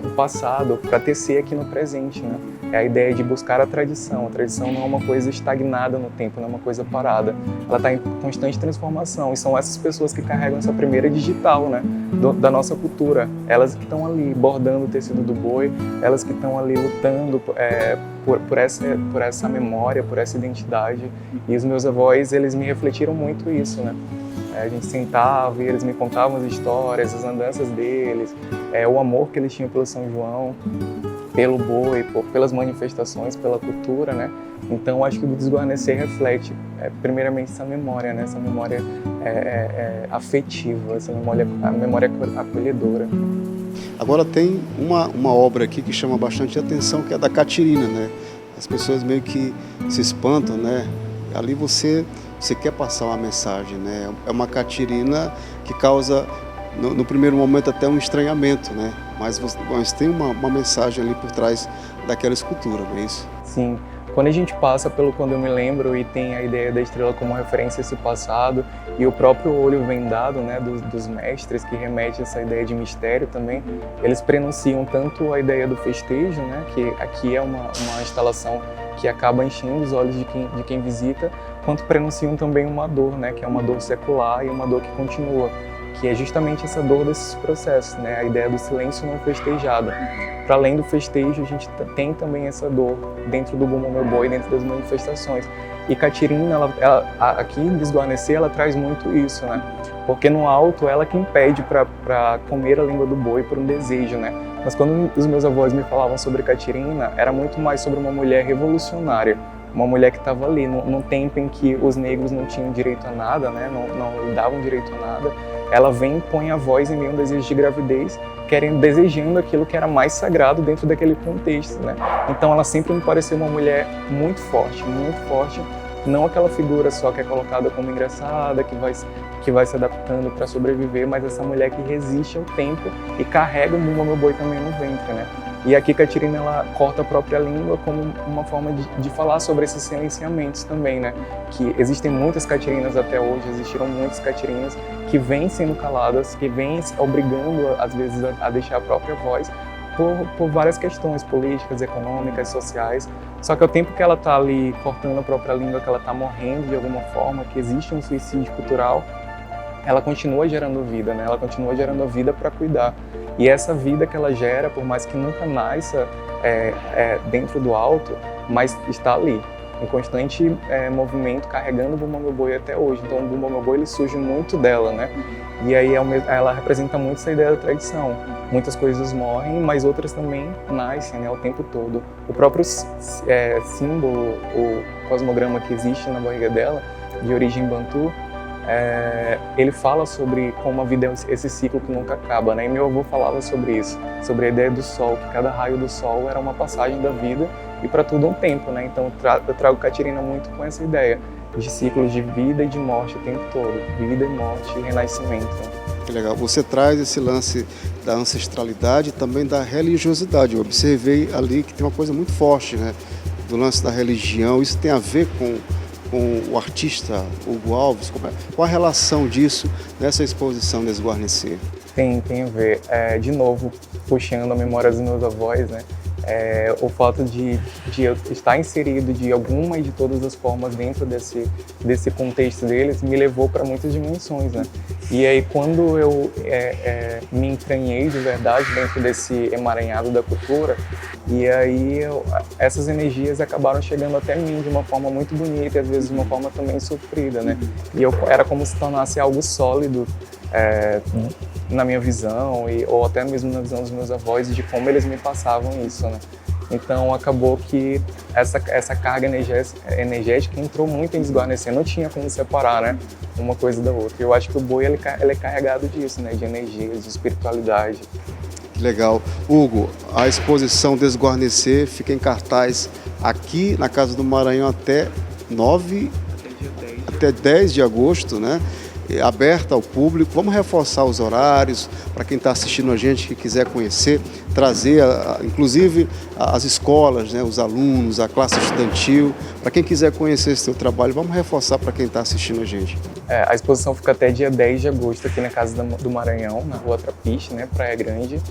o passado para tecer aqui no presente, né? É a ideia de buscar a tradição. A tradição não é uma coisa estagnada no tempo, não é uma coisa parada. Ela está em constante transformação e são essas pessoas que carregam essa primeira digital, né? Da nossa cultura. Elas que estão ali bordando o tecido do boi, elas que estão ali lutando por essa memória, por essa identidade. E os meus avós, eles me refletiram muito isso, né? A gente sentava e eles me contavam as histórias, as andanças deles, o amor que eles tinham pelo São João, pelo boi, pelas manifestações, pela cultura, né? Então, acho que o Desguarnecer reflete, primeiramente, essa memória, né? Essa memória afetiva, essa a memória acolhedora. Agora tem uma obra aqui que chama bastante atenção, que é da Catirina, né? As pessoas meio que se espantam, né? Ali você quer passar uma mensagem, né? É uma Catirina que causa, no primeiro momento, até um estranhamento, né? Mas tem uma mensagem ali por trás daquela escultura, não é isso? Sim. Quando a gente passa pelo Quando Eu Me Lembro e tem a ideia da estrela como referência a esse passado e o próprio olho vendado, né, dos mestres, que remete a essa ideia de mistério também, eles prenunciam tanto a ideia do festejo, né, que aqui é uma instalação que acaba enchendo os olhos de quem visita, quanto prenunciam também uma dor, né, que é uma dor secular e uma dor que continua, que é justamente essa dor desses processos, né, a ideia do silêncio não festejado. Para além do festejo, a gente tem também essa dor dentro do Bumba Meu Boi, dentro das manifestações. E Catirina, aqui em Desguarnecer, ela traz muito isso, né? Porque no alto, ela que impede para comer a língua do boi por um desejo, né? Mas quando os meus avós me falavam sobre Catirina, era muito mais sobre uma mulher revolucionária, uma mulher que estava ali num tempo em que os negros não tinham direito a nada, né? Não davam direito a nada. Ela vem e põe a voz em meio a um desejo de gravidez, desejando aquilo que era mais sagrado dentro daquele contexto, né? Então ela sempre me pareceu uma mulher muito forte, não aquela figura só que é colocada como engraçada, que vai se adaptando para sobreviver, mas essa mulher que resiste ao tempo e carrega o Bumba Meu Boi também no ventre, né? E aqui Catirina, ela corta a própria língua como uma forma de falar sobre esses silenciamentos também, né? Que existem muitas Catirinas até hoje, existiram muitas Catirinas que vêm sendo caladas, que vêm obrigando, às vezes, a deixar a própria voz por várias questões políticas, econômicas, sociais. Só que ao tempo que ela está ali cortando a própria língua, que ela está morrendo de alguma forma, que existe um suicídio cultural, ela continua gerando vida, né? Ela continua gerando a vida para cuidar. E essa vida que ela gera, por mais que nunca nasça dentro do alto, mas está ali, em constante movimento, carregando o Bumba Meu Boi até hoje. Então o Bumba Meu Boi, ele surge muito dela, né? E aí ela representa muito essa ideia da tradição. Muitas coisas morrem, mas outras também nascem, né, o tempo todo. O próprio símbolo, o cosmograma que existe na barriga dela, de origem bantu, ele fala sobre como a vida é esse ciclo que nunca acaba, né? E meu avô falava sobre isso, sobre a ideia do sol, que cada raio do sol era uma passagem da vida e para tudo um tempo, né? Então eu trago Catirina muito com essa ideia de ciclos de vida e de morte o tempo todo, vida e morte e renascimento. Que legal. Você traz esse lance da ancestralidade e também da religiosidade. Eu observei ali que tem uma coisa muito forte, né? Do lance da religião. Isso tem a ver com o artista Hugo Alves? Qual a relação disso nessa exposição Desguarnecer? Tem a ver. De novo, puxando a memória dos meus avós, né? O fato de eu estar inserido de alguma e de todas as formas dentro desse contexto deles me levou para muitas dimensões, né? E aí quando eu me entranhei de verdade dentro desse emaranhado da cultura, e aí essas energias acabaram chegando até mim de uma forma muito bonita e às vezes de uma forma também sofrida, né? E era como se tornasse algo sólido na minha visão, ou até mesmo na visão dos meus avós, de como eles me passavam isso, né? Então acabou que essa carga energética entrou muito em Desguarnecer, não tinha como separar, né, uma coisa da outra. Eu acho que o boi ele é carregado disso, né, de energia, de espiritualidade. Que legal. Hugo, a exposição Desguarnecer fica em cartaz aqui na Casa do Maranhão até 10 de agosto, né? aberta ao público. Vamos reforçar os horários para quem está assistindo a gente, que quiser conhecer, trazer, inclusive, as escolas, né, os alunos, a classe estudantil. Para quem quiser conhecer esse seu trabalho, vamos reforçar para quem está assistindo a gente. A exposição fica até dia 10 de agosto aqui na Casa do Maranhão, na Rua Trapiche, né, Praia Grande.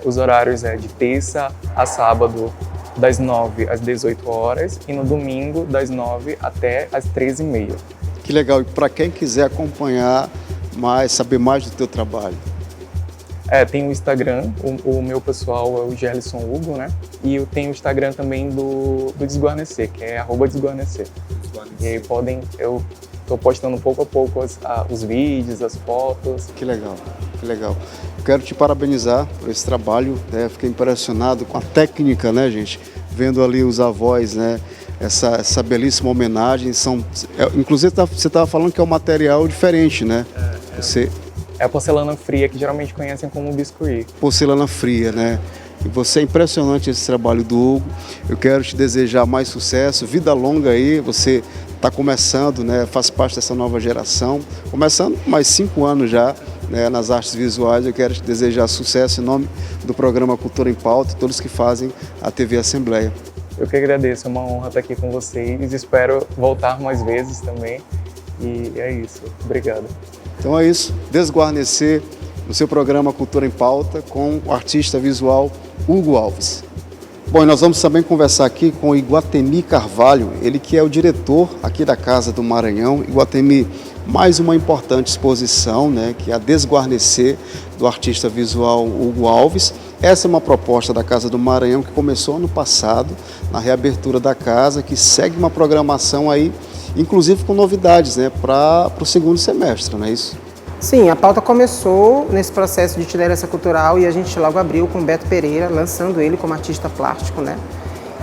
Os horários de terça a sábado, das 9 às 18 horas, e no domingo, das 9 até às 13h30. Que legal. E para quem quiser acompanhar mais, saber mais do teu trabalho? Tem o Instagram, o meu pessoal é o Gerlison Hugo, né? E eu tenho o Instagram também do Desguarnecer, que é @Desguarnecer. E aí eu estou postando pouco a pouco os vídeos, as fotos. Que legal, que legal. Eu quero te parabenizar por esse trabalho, né? Fiquei impressionado com a técnica, né, gente? Vendo ali os avós, né? Essa belíssima homenagem. Inclusive, você estava falando que é um material diferente, né? É a porcelana fria, que geralmente conhecem como biscuit. Porcelana fria, né? E você, é impressionante esse trabalho do Hugo. Eu quero te desejar mais sucesso, vida longa aí. Você está começando, né? Faz parte dessa nova geração. Começando mais 5 anos já, né, nas artes visuais. Eu quero te desejar sucesso em nome do programa Cultura em Pauta e todos que fazem a TV Assembleia. Eu que agradeço, é uma honra estar aqui com vocês. Espero voltar mais vezes também. E é isso. Obrigado. Então é isso, Desguarnecer no seu programa Cultura em Pauta com o artista visual Hugo Alves. Bom, e nós vamos também conversar aqui com o Iguatemi Carvalho, ele que é o diretor aqui da Casa do Maranhão. Iguatemi, mais uma importante exposição, né, que é a Desguarnecer, do artista visual Hugo Alves. Essa é uma proposta da Casa do Maranhão que começou ano passado, na reabertura da casa, que segue uma programação aí, inclusive com novidades, né, para o segundo semestre, não é isso? Sim, a pauta começou nesse processo de itinerância cultural e a gente logo abriu com o Beto Pereira, lançando ele como artista plástico, né?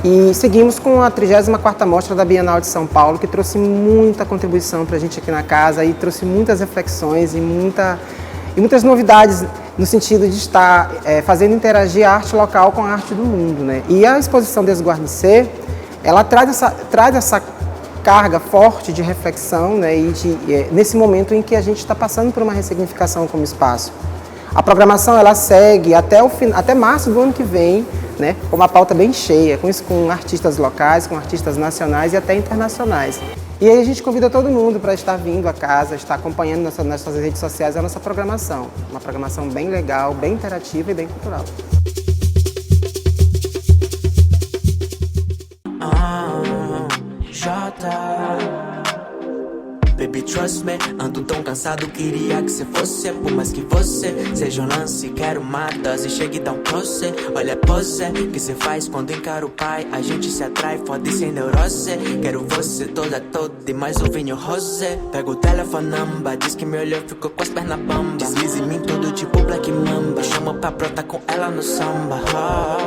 E seguimos com a 34ª Mostra da Bienal de São Paulo, que trouxe muita contribuição para a gente aqui na casa e trouxe muitas reflexões e muitas novidades no sentido de estar fazendo interagir a arte local com a arte do mundo, né? E a exposição Desguarnecer, ela traz essa carga forte de reflexão, né, e nesse momento em que a gente está passando por uma ressignificação como espaço. A programação ela segue até março do ano que vem, né, com uma pauta bem cheia, com artistas locais, com artistas nacionais e até internacionais. E aí a gente convida todo mundo para estar vindo à casa, estar acompanhando nas nossas redes sociais a nossa programação. Uma programação bem legal, bem interativa e bem cultural. Baby, trust me, ando tão cansado, queria que você fosse. Por mais que você seja um lance, quero uma dose, chegue tão close. Olha a pose que você faz quando encara o pai. A gente se atrai, fode sem neurose. Quero você toda e mais um vinho rosé. Pega o telefone number, diz que me olhou, ficou com as pernas bamba. Deslize em mim tudo tipo Black Mamba. Chama pra brota com ela no samba.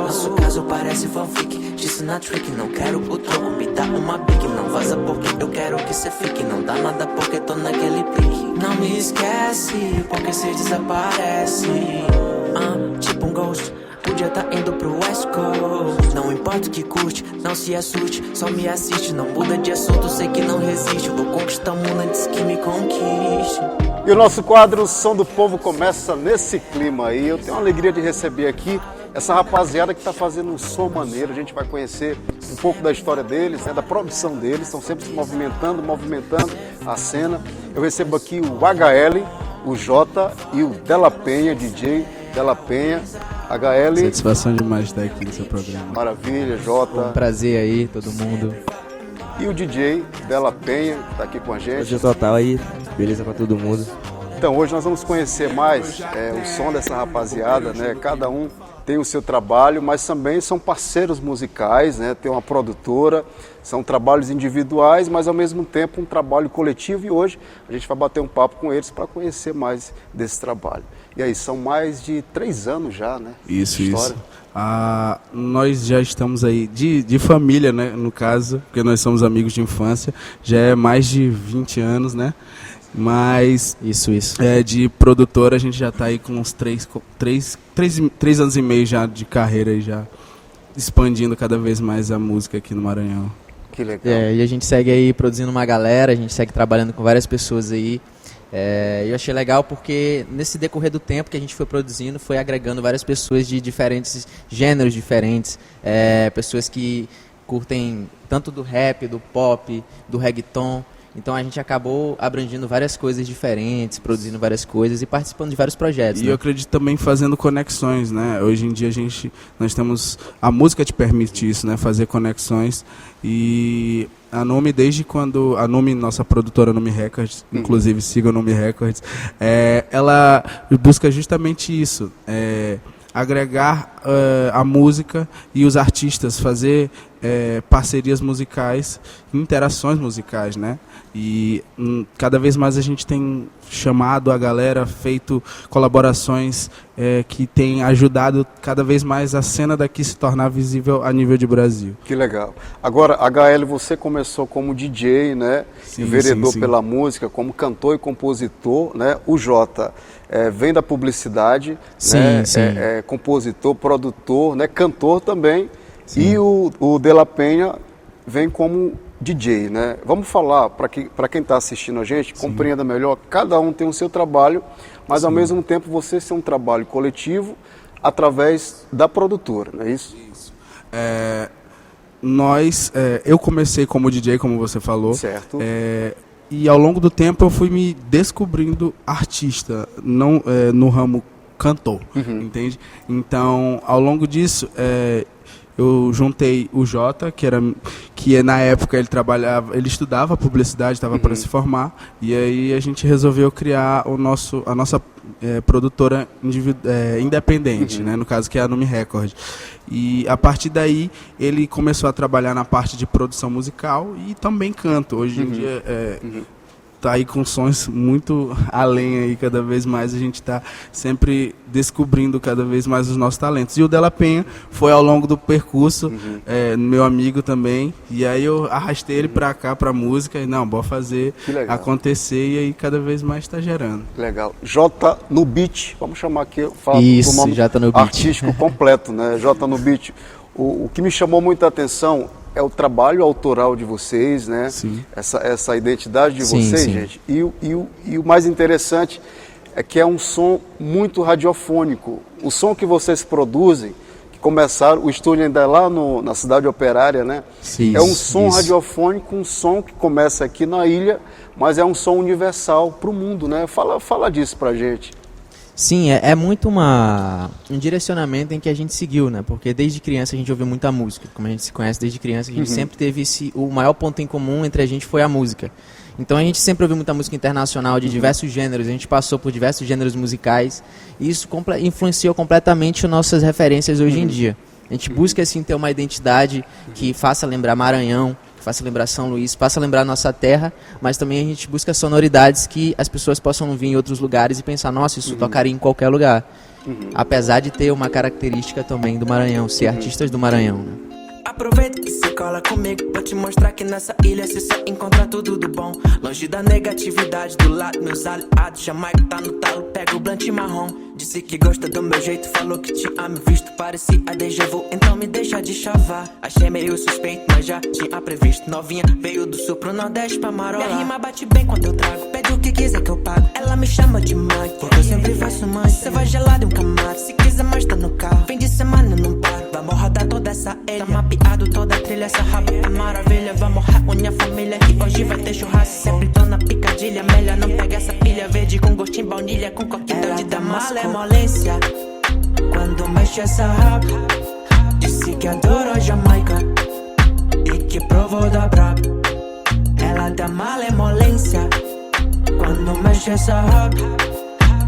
Nosso caso parece fanfic, disse na trick. Não quero o troco, me dá uma big. Não vaza porque eu quero que você fique. Não dá nada porque tô naquele pique. Não me esquece, porque cê desaparece. Tipo um ghost, podia tá indo pro West Coast. Não importa o que curte, não se assuste. Só me assiste, não muda de assunto. Sei que não resiste, vou conquistar o mundo antes que me conquiste. E o nosso quadro Som do Povo começa nesse clima aí. Eu tenho a alegria de receber aqui essa rapaziada que está fazendo um som maneiro. A gente vai conhecer um pouco da história deles, né, da produção deles. Estão sempre se movimentando a cena. Eu recebo aqui o HL, o Jota e o Della Penha, DJ Della Penha. HL. Satisfação demais estar aqui no seu programa. Maravilha, Jota. Um prazer aí, todo mundo. E o DJ Della Penha, que está aqui com a gente. Prazer total aí, beleza para todo mundo. Então, hoje nós vamos conhecer mais o som dessa rapaziada, né? Cada um tem o seu trabalho, mas também são parceiros musicais, né? Tem uma produtora, são trabalhos individuais, mas ao mesmo tempo um trabalho coletivo. E hoje a gente vai bater um papo com eles para conhecer mais desse trabalho. E aí, são mais de 3 anos já, né? Isso. Nós já estamos aí de família, né? No caso, porque nós somos amigos de infância, já é mais de 20 anos, né? Mas isso. De produtora a gente já está aí com uns 3 anos e meio já de carreira e já expandindo cada vez mais a música aqui no Maranhão. Que legal. E a gente segue aí produzindo uma galera, a gente segue trabalhando com várias pessoas aí. Eu achei legal porque nesse decorrer do tempo que a gente foi produzindo, foi agregando várias pessoas de diferentes gêneros diferentes, pessoas que curtem tanto do rap, do pop, do reggaeton. Então a gente acabou abrangindo várias coisas diferentes, produzindo várias coisas e participando de vários projetos. E eu acredito também fazendo conexões, né? Hoje em dia nós temos, a música te permite isso, né? Fazer conexões. E a Nome, desde quando a Nome, nossa produtora Nome Records, inclusive siga a Nome Records, ela busca justamente isso, agregar a música e os artistas, fazer parcerias musicais, interações musicais, né? E cada vez mais a gente tem chamado a galera, feito colaborações que tem ajudado cada vez mais a cena daqui se tornar visível a nível de Brasil. Que legal. Agora, HL, você começou como DJ, né? Sim, Enveredou sim. pela música, como cantor e compositor, né? O Jota vem da publicidade, Sim, né? sim. Compositor, produtor, né? Cantor também. Sim. E o De La Penha vem como DJ, né? Vamos falar, para quem está assistindo a gente, compreenda melhor, cada um tem o seu trabalho, mas ao mesmo tempo você tem um trabalho coletivo através da produtora, não é isso? Isso. Eu comecei como DJ, como você falou. Certo. E ao longo do tempo eu fui me descobrindo artista, não no ramo cantor, entende? Então, ao longo disso, eu juntei o Jota, que na época ele estudava publicidade, estava para se formar, e aí a gente resolveu criar a nossa produtora independente, né, no caso que é a Nome Record. E a partir daí ele começou a trabalhar na parte de produção musical e também canto. Hoje em dia tá aí com sons muito além aí, cada vez mais a gente está sempre descobrindo cada vez mais os nossos talentos. E o De La Penha foi ao longo do percurso, meu amigo também, e aí eu arrastei ele para cá, para música, e não, bora fazer acontecer, e aí cada vez mais está gerando. Legal. Jota no Beat, vamos chamar aqui, falar Isso, do nome Jota no Beat. artístico completo, né? Jota no Beat. O que me chamou muita atenção é o trabalho autoral de vocês, né? Sim. Essa identidade de Sim, vocês, sim. gente. E o mais interessante é que é um som muito radiofônico. O som que vocês produzem, que começaram, o estúdio ainda é lá na cidade operária, né? Sim, é um som isso. radiofônico, um som que começa aqui na ilha, mas é um som universal para o mundo, né? Fala disso pra gente. Sim, é muito um direcionamento em que a gente seguiu, né? Porque desde criança a gente ouviu muita música. Como a gente se conhece desde criança, a gente sempre teve o maior ponto em comum entre a gente foi a música. Então a gente sempre ouviu muita música internacional de diversos gêneros, a gente passou por diversos gêneros musicais e isso influenciou completamente nossas referências hoje em dia. A gente busca assim ter uma identidade que faça lembrar Maranhão, que faça lembrar São Luís, faça lembrar nossa terra, mas também a gente busca sonoridades que as pessoas possam vir em outros lugares e pensar, nossa, isso tocaria em qualquer lugar. Apesar de ter uma característica também do Maranhão, ser artistas do Maranhão, né? Aproveita que se cola comigo pra te mostrar que nessa ilha cê só encontra tudo do bom. Longe da negatividade, do lado meus aliados. Jamaica tá no talo, pega o blunt marrom. Disse que gosta do meu jeito, falou que tinha me visto, parecia déjà vu, então me deixa de chavar. Achei meio suspeito, mas já tinha previsto. Novinha veio do sul pro nordeste pra marolar. Minha rima bate bem quando eu trago, pede o que quiser que eu pago. Ela me chama de mãe, porque eu sempre faço mãe. Cê vai gelado e um camaro, se quiser mais tá no carro. Fim de semana não paro, vamos rodar toda essa ilha. Tá mapeado toda a trilha, essa raba é maravilha. Vamos reunir a família que hoje vai ter churrasco. Sempre tô na picadilha, melhor não pega essa pilha verde com gostinho baunilha, com coquetel de damasco. Malemolência, quando mexe essa raba, disse que adora a Jamaica e que provou da braba. Ela dá malemolência, quando mexe essa raba,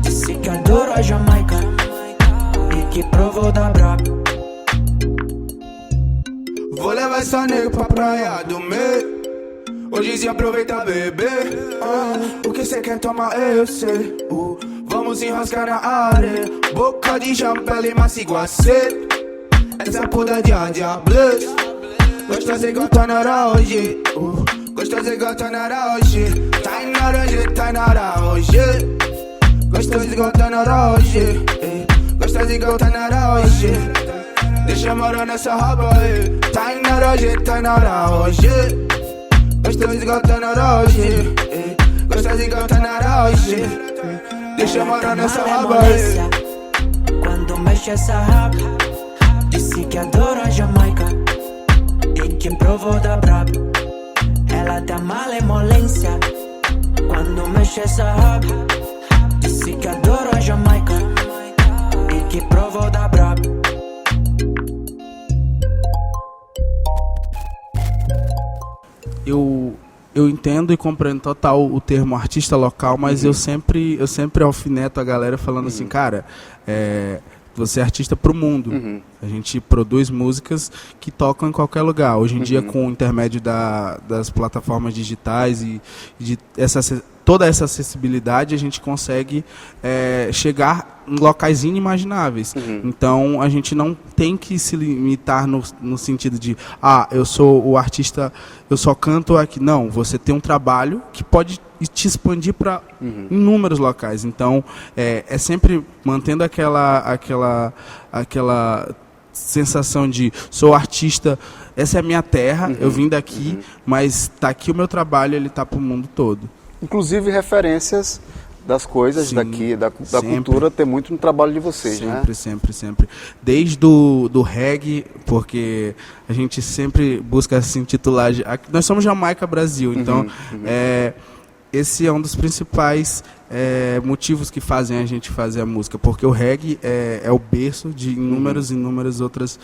disse que adora a Jamaica e que provou da braba. Vou levar essa nega pra praia do meio. Hoje se aproveita, bebê. O que cê quer tomar, eu sei. Vamos enroscar na areia. Boca de chapéu, massa igual cedo. Essa puta de diables. Gostosa igual tá na hora hoje. Gostosa igual tá na hora hoje. Tá na hora hoje, tá na hora hoje. Gostosa igual tá na hora hoje. Gostosa igual tá na hora hoje. Deixa eu morar nessa raba aí. Tá na hora hoje, tá na hora hoje. Gostosa igual tá na hora hoje. Danças e canta na rauche. Deixa eu morar nessa raba. Quando mexe essa raba, disse que adora a Jamaica e que provou da braba. Ela dá malemolência. Quando mexe essa raba, disse que adora a Jamaica e que provou da braba. Eu entendo e compreendo total o termo artista local, mas eu sempre alfineto a galera falando assim, cara, você é artista pro mundo. A gente produz músicas que tocam em qualquer lugar. Hoje em dia, com o intermédio das plataformas digitais e de toda essa acessibilidade, a gente consegue chegar em locais inimagináveis. Então, a gente não tem que se limitar no sentido de, eu sou o artista, eu só canto aqui. Não, você tem um trabalho que pode te expandir para inúmeros locais. Então, é sempre mantendo aquela sensação de sou artista, essa é a minha terra, eu vim daqui, mas tá aqui o meu trabalho, ele tá pro mundo todo. Inclusive referências das coisas daqui, da cultura, tem muito no trabalho de vocês, né? Sempre. Desde do reggae, porque a gente sempre busca se intitular... Nós somos Jamaica Brasil, então esse é um dos principais motivos que fazem a gente fazer a música, porque o reggae é o berço de inúmeros outros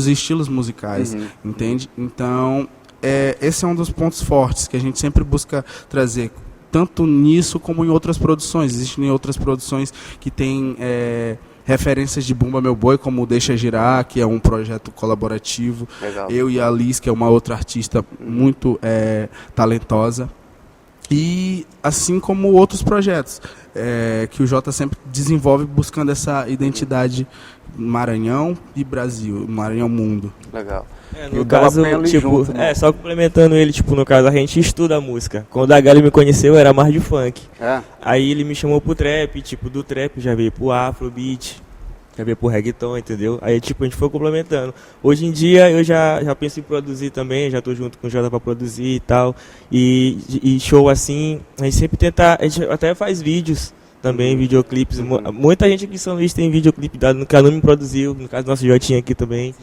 estilos musicais, entende? Então, esse é um dos pontos fortes que a gente sempre busca trazer, tanto nisso como em outras produções. Existem outras produções que têm referências de Bumba Meu Boi, como o Deixa Girar, que é um projeto colaborativo. Legal. Eu e a Liz, que é uma outra artista muito talentosa. E assim como outros projetos que o Jota sempre desenvolve buscando essa identidade Maranhão e Brasil, Maranhão Mundo. Legal. No caso, tipo, só complementando ele, tipo, no caso a gente estuda a música. Quando a Gali me conheceu, era mais de funk. Aí ele me chamou pro trap, tipo, do trap já veio pro afrobeat, já veio pro reggaeton, entendeu? Aí, tipo, a gente foi complementando. Hoje em dia eu já penso em produzir também, já tô junto com o Jota pra produzir e tal. E show assim, a gente sempre tenta, a gente até faz vídeos também, videoclipes. Muita gente aqui em São Luís tem videoclipe dado, no caso não me produziu, no caso nosso Jotinha aqui também.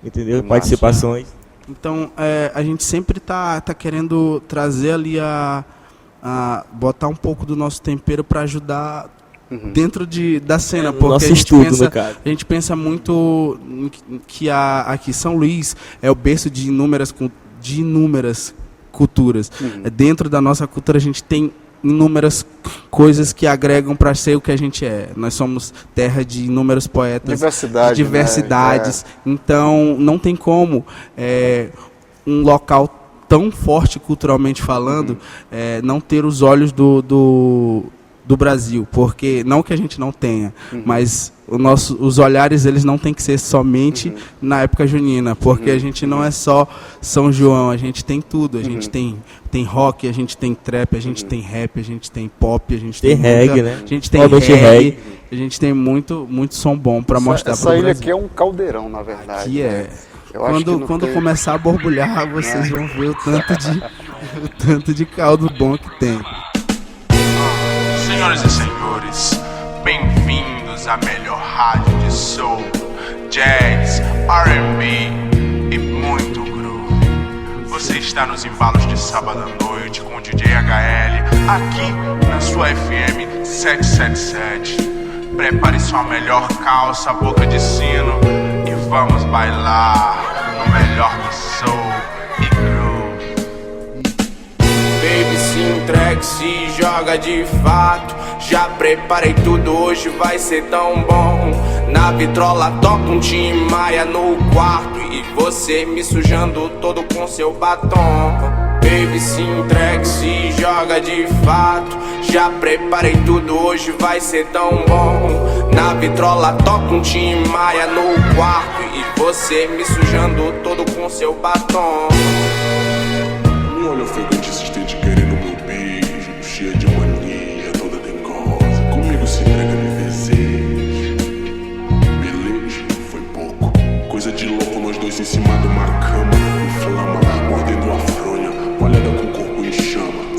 Entendeu? Participações. Então, a gente sempre tá querendo trazer ali botar um pouco do nosso tempero para ajudar dentro da cena, porque a gente pensa muito que aqui São Luís é o berço de inúmeras culturas. Dentro da nossa cultura a gente tem inúmeras coisas que agregam para ser o que a gente é. Nós somos terra de inúmeros poetas, de diversidades. Né? Então, não tem como um local tão forte culturalmente falando não ter os olhos do Brasil, porque não que a gente não tenha, mas os olhares eles não tem que ser somente na época junina, porque a gente não é só São João, a gente tem tudo, a gente tem rock, a gente tem trap, a gente tem rap, a gente tem pop, a gente tem reggae, né? A gente tem reggae, a gente tem muito som bom para mostrar para o Brasil. Essa ilha aqui é um caldeirão, na verdade. Aqui quando começar a borbulhar, vocês vão ver o tanto de caldo bom que tem. Senhoras e senhores, bem-vindos à melhor rádio de soul, jazz, R&B e muito groove. Você está nos embalos de sábado à noite com o DJ HL, aqui na sua FM 777. Prepare sua melhor calça, boca de sino e vamos bailar no melhor do soul e groove. Baby, se entregue, se joga de fato. Já preparei tudo, hoje vai ser tão bom. Na vitrola toca um Tim Maia no quarto e você me sujando todo com seu batom. Baby, se entregue, se joga de fato. Já preparei tudo, hoje vai ser tão bom. Na vitrola toca um Tim Maia no quarto e você me sujando todo com seu batom. Me olha ofegante, insistente, querendo meu beijo, cheia de mania, toda dengosa. Comigo se entrega, me deseja. Beleza, foi pouco. Coisa de louco, nós dois em cima de uma cama. Inflama, mordendo a fronha, molhada com o corpo em chama.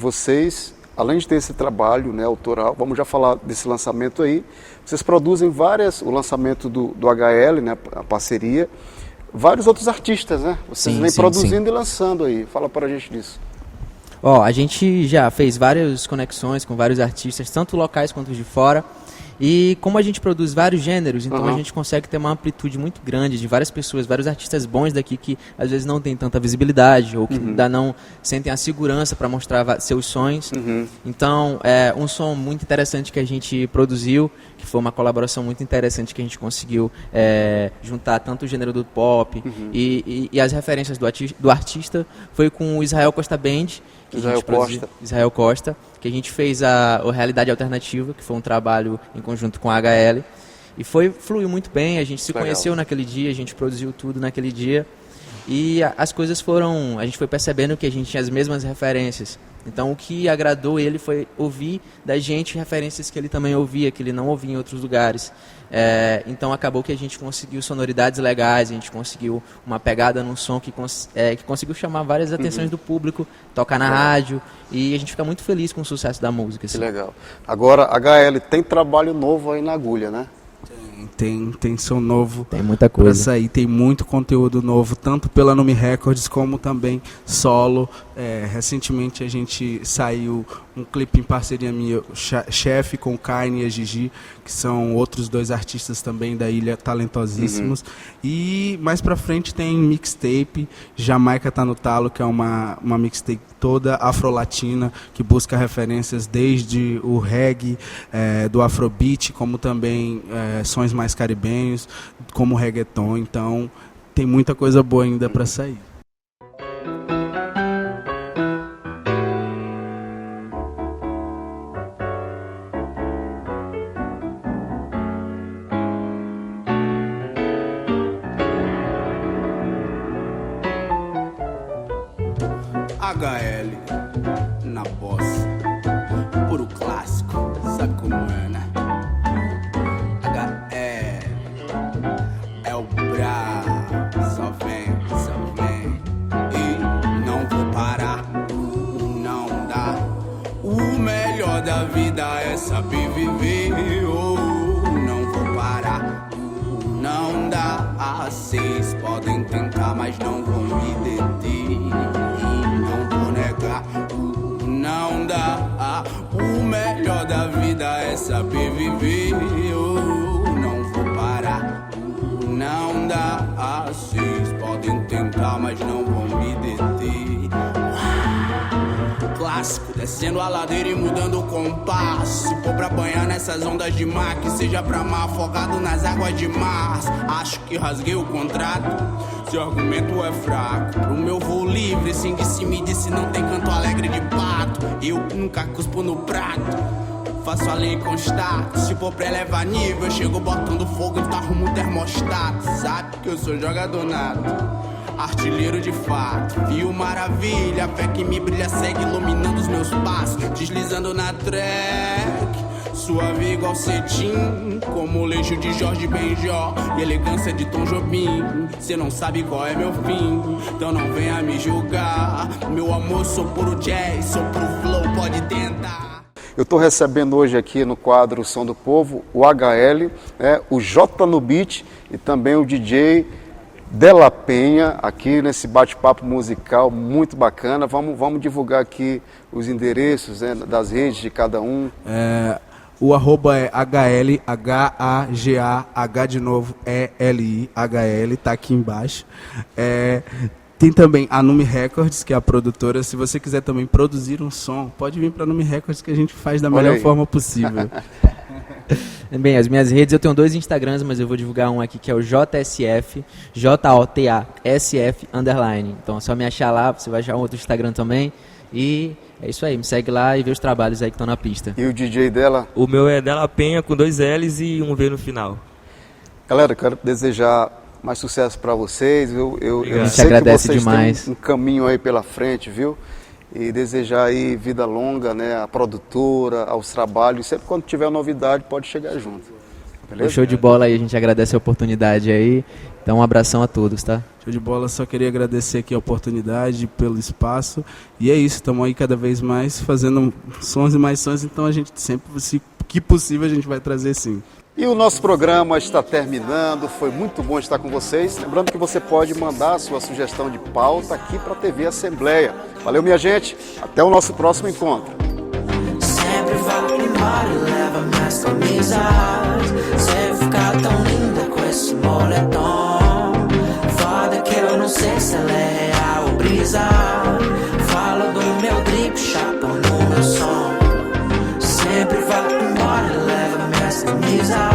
vocês, além de ter esse trabalho, né, autoral, vamos já falar desse lançamento aí, vocês produzem o lançamento do HL, né, a parceria, vários outros artistas, né? Vocês vêm produzindo e lançando aí. Fala para a gente disso. A gente já fez várias conexões com vários artistas, tanto locais quanto de fora. E como a gente produz vários gêneros, então a gente consegue ter uma amplitude muito grande de várias pessoas, vários artistas bons daqui que às vezes não têm tanta visibilidade ou que ainda não sentem a segurança para mostrar seus sons. Então, um som muito interessante que a gente produziu, que foi uma colaboração muito interessante que a gente conseguiu juntar tanto o gênero do pop e as referências do artista, foi com o Israel Costa Band, Israel Costa, que a gente fez a Realidade Alternativa, que foi um trabalho em conjunto com a HL, e fluiu muito bem, a gente se conheceu naquele dia, a gente produziu tudo naquele dia, e as coisas a gente foi percebendo que a gente tinha as mesmas referências. Então o que agradou ele foi ouvir da gente referências que ele também ouvia, que ele não ouvia em outros lugares. Então acabou que a gente conseguiu sonoridades legais, a gente conseguiu uma pegada num som que conseguiu chamar várias atenções do público, tocar na rádio, e a gente fica muito feliz com o sucesso da música. Assim. Que legal. Agora, HL, tem trabalho novo aí na agulha, né? Tem som novo. Tem muita coisa. Pra sair, tem muito conteúdo novo, tanto pela Numi Records como também solo. Recentemente a gente saiu um clipe em parceria minha, Chefe, com o Kaine e a Gigi, que são outros 2 artistas também da ilha, talentosíssimos. E mais pra frente tem mixtape, Jamaica Tá no Talo, que é uma mixtape toda afro-latina, que busca referências desde o reggae, do afrobeat, como também sons mais caribenhos, como o reggaeton. Então tem muita coisa boa ainda pra sair. HL na bossa, puro clássico, sabe como é, né? HL é o brabo, só vem, e não vou parar, não dá. O melhor da vida é saber viver, não vou parar, não dá. Vocês podem tentar, mas não vão me deter. Não dá, o melhor da vida é saber viver. Não vou parar, não dá. Vocês podem tentar, mas não vão me deter. Clássico, descendo a ladeira e mudando o compasso. Se for pra banhar nessas ondas de mar, que seja pra mar afogado nas águas de março. Acho que rasguei o contrato. Seu argumento é fraco, pro meu voo livre, sim disse, me disse, não tem canto alegre de pato. Eu nunca cuspo no prato, faço a lei constato. Se for pra elevar nível, eu chego botando fogo, então arrumo um termostato. Sabe que eu sou jogador nato, artilheiro de fato. Viu maravilha, a fé que me brilha segue iluminando os meus passos, deslizando na track. Suave igual cetim, como o leixo de Jorge Benjó e elegância de Tom Jobim. Cê não sabe qual é meu fim, então não venha me julgar. Meu amor, sou puro jazz, sou puro flow, pode tentar. Eu estou recebendo hoje aqui no quadro Som do Povo o HL, o J no Beat e também o DJ Della Penha, aqui nesse bate-papo musical muito bacana. Vamos divulgar aqui os endereços, né, das redes de cada um. O arroba é HL, H de novo, ELI, HL, tá aqui embaixo. Tem também a Numi Records, que é a produtora. Se você quiser também produzir um som, pode vir para a Numi Records, que a gente faz da melhor forma possível. Bem, as minhas redes, eu tenho 2 Instagrams, mas eu vou divulgar um aqui que é o JSF, JOTASF _. Então é só me achar lá, você vai achar um outro Instagram também. E é isso aí, me segue lá e vê os trabalhos aí que estão na pista. E o DJ dela? O meu é Della Penha com 2 L's e um V no final. Galera, quero desejar mais sucesso para vocês. Eu sei que vocês demais. têm um caminho aí pela frente, viu? E desejar aí vida longa, né? À produtora, aos trabalhos. Sempre quando tiver novidade, pode chegar junto. Beleza? Show de bola aí, a gente agradece a oportunidade aí. Então, um abração a todos, tá? Show de bola, só queria agradecer aqui a oportunidade, pelo espaço. E é isso, estamos aí cada vez mais fazendo sons e mais sons, então a gente sempre, se que possível, a gente vai trazer sim. E o nosso programa está terminando, foi muito bom estar com vocês. Lembrando que você pode mandar a sua sugestão de pauta aqui para a TV Assembleia. Valeu, minha gente, até o nosso próximo encontro. Sempre falo embora e leva minhas camisas. Você fica tão linda com esse moletom. Foda que eu não sei se ela é real ou brisa. Falo do meu drip, chapa no meu som. Sempre falo embora e leva minhas camisas.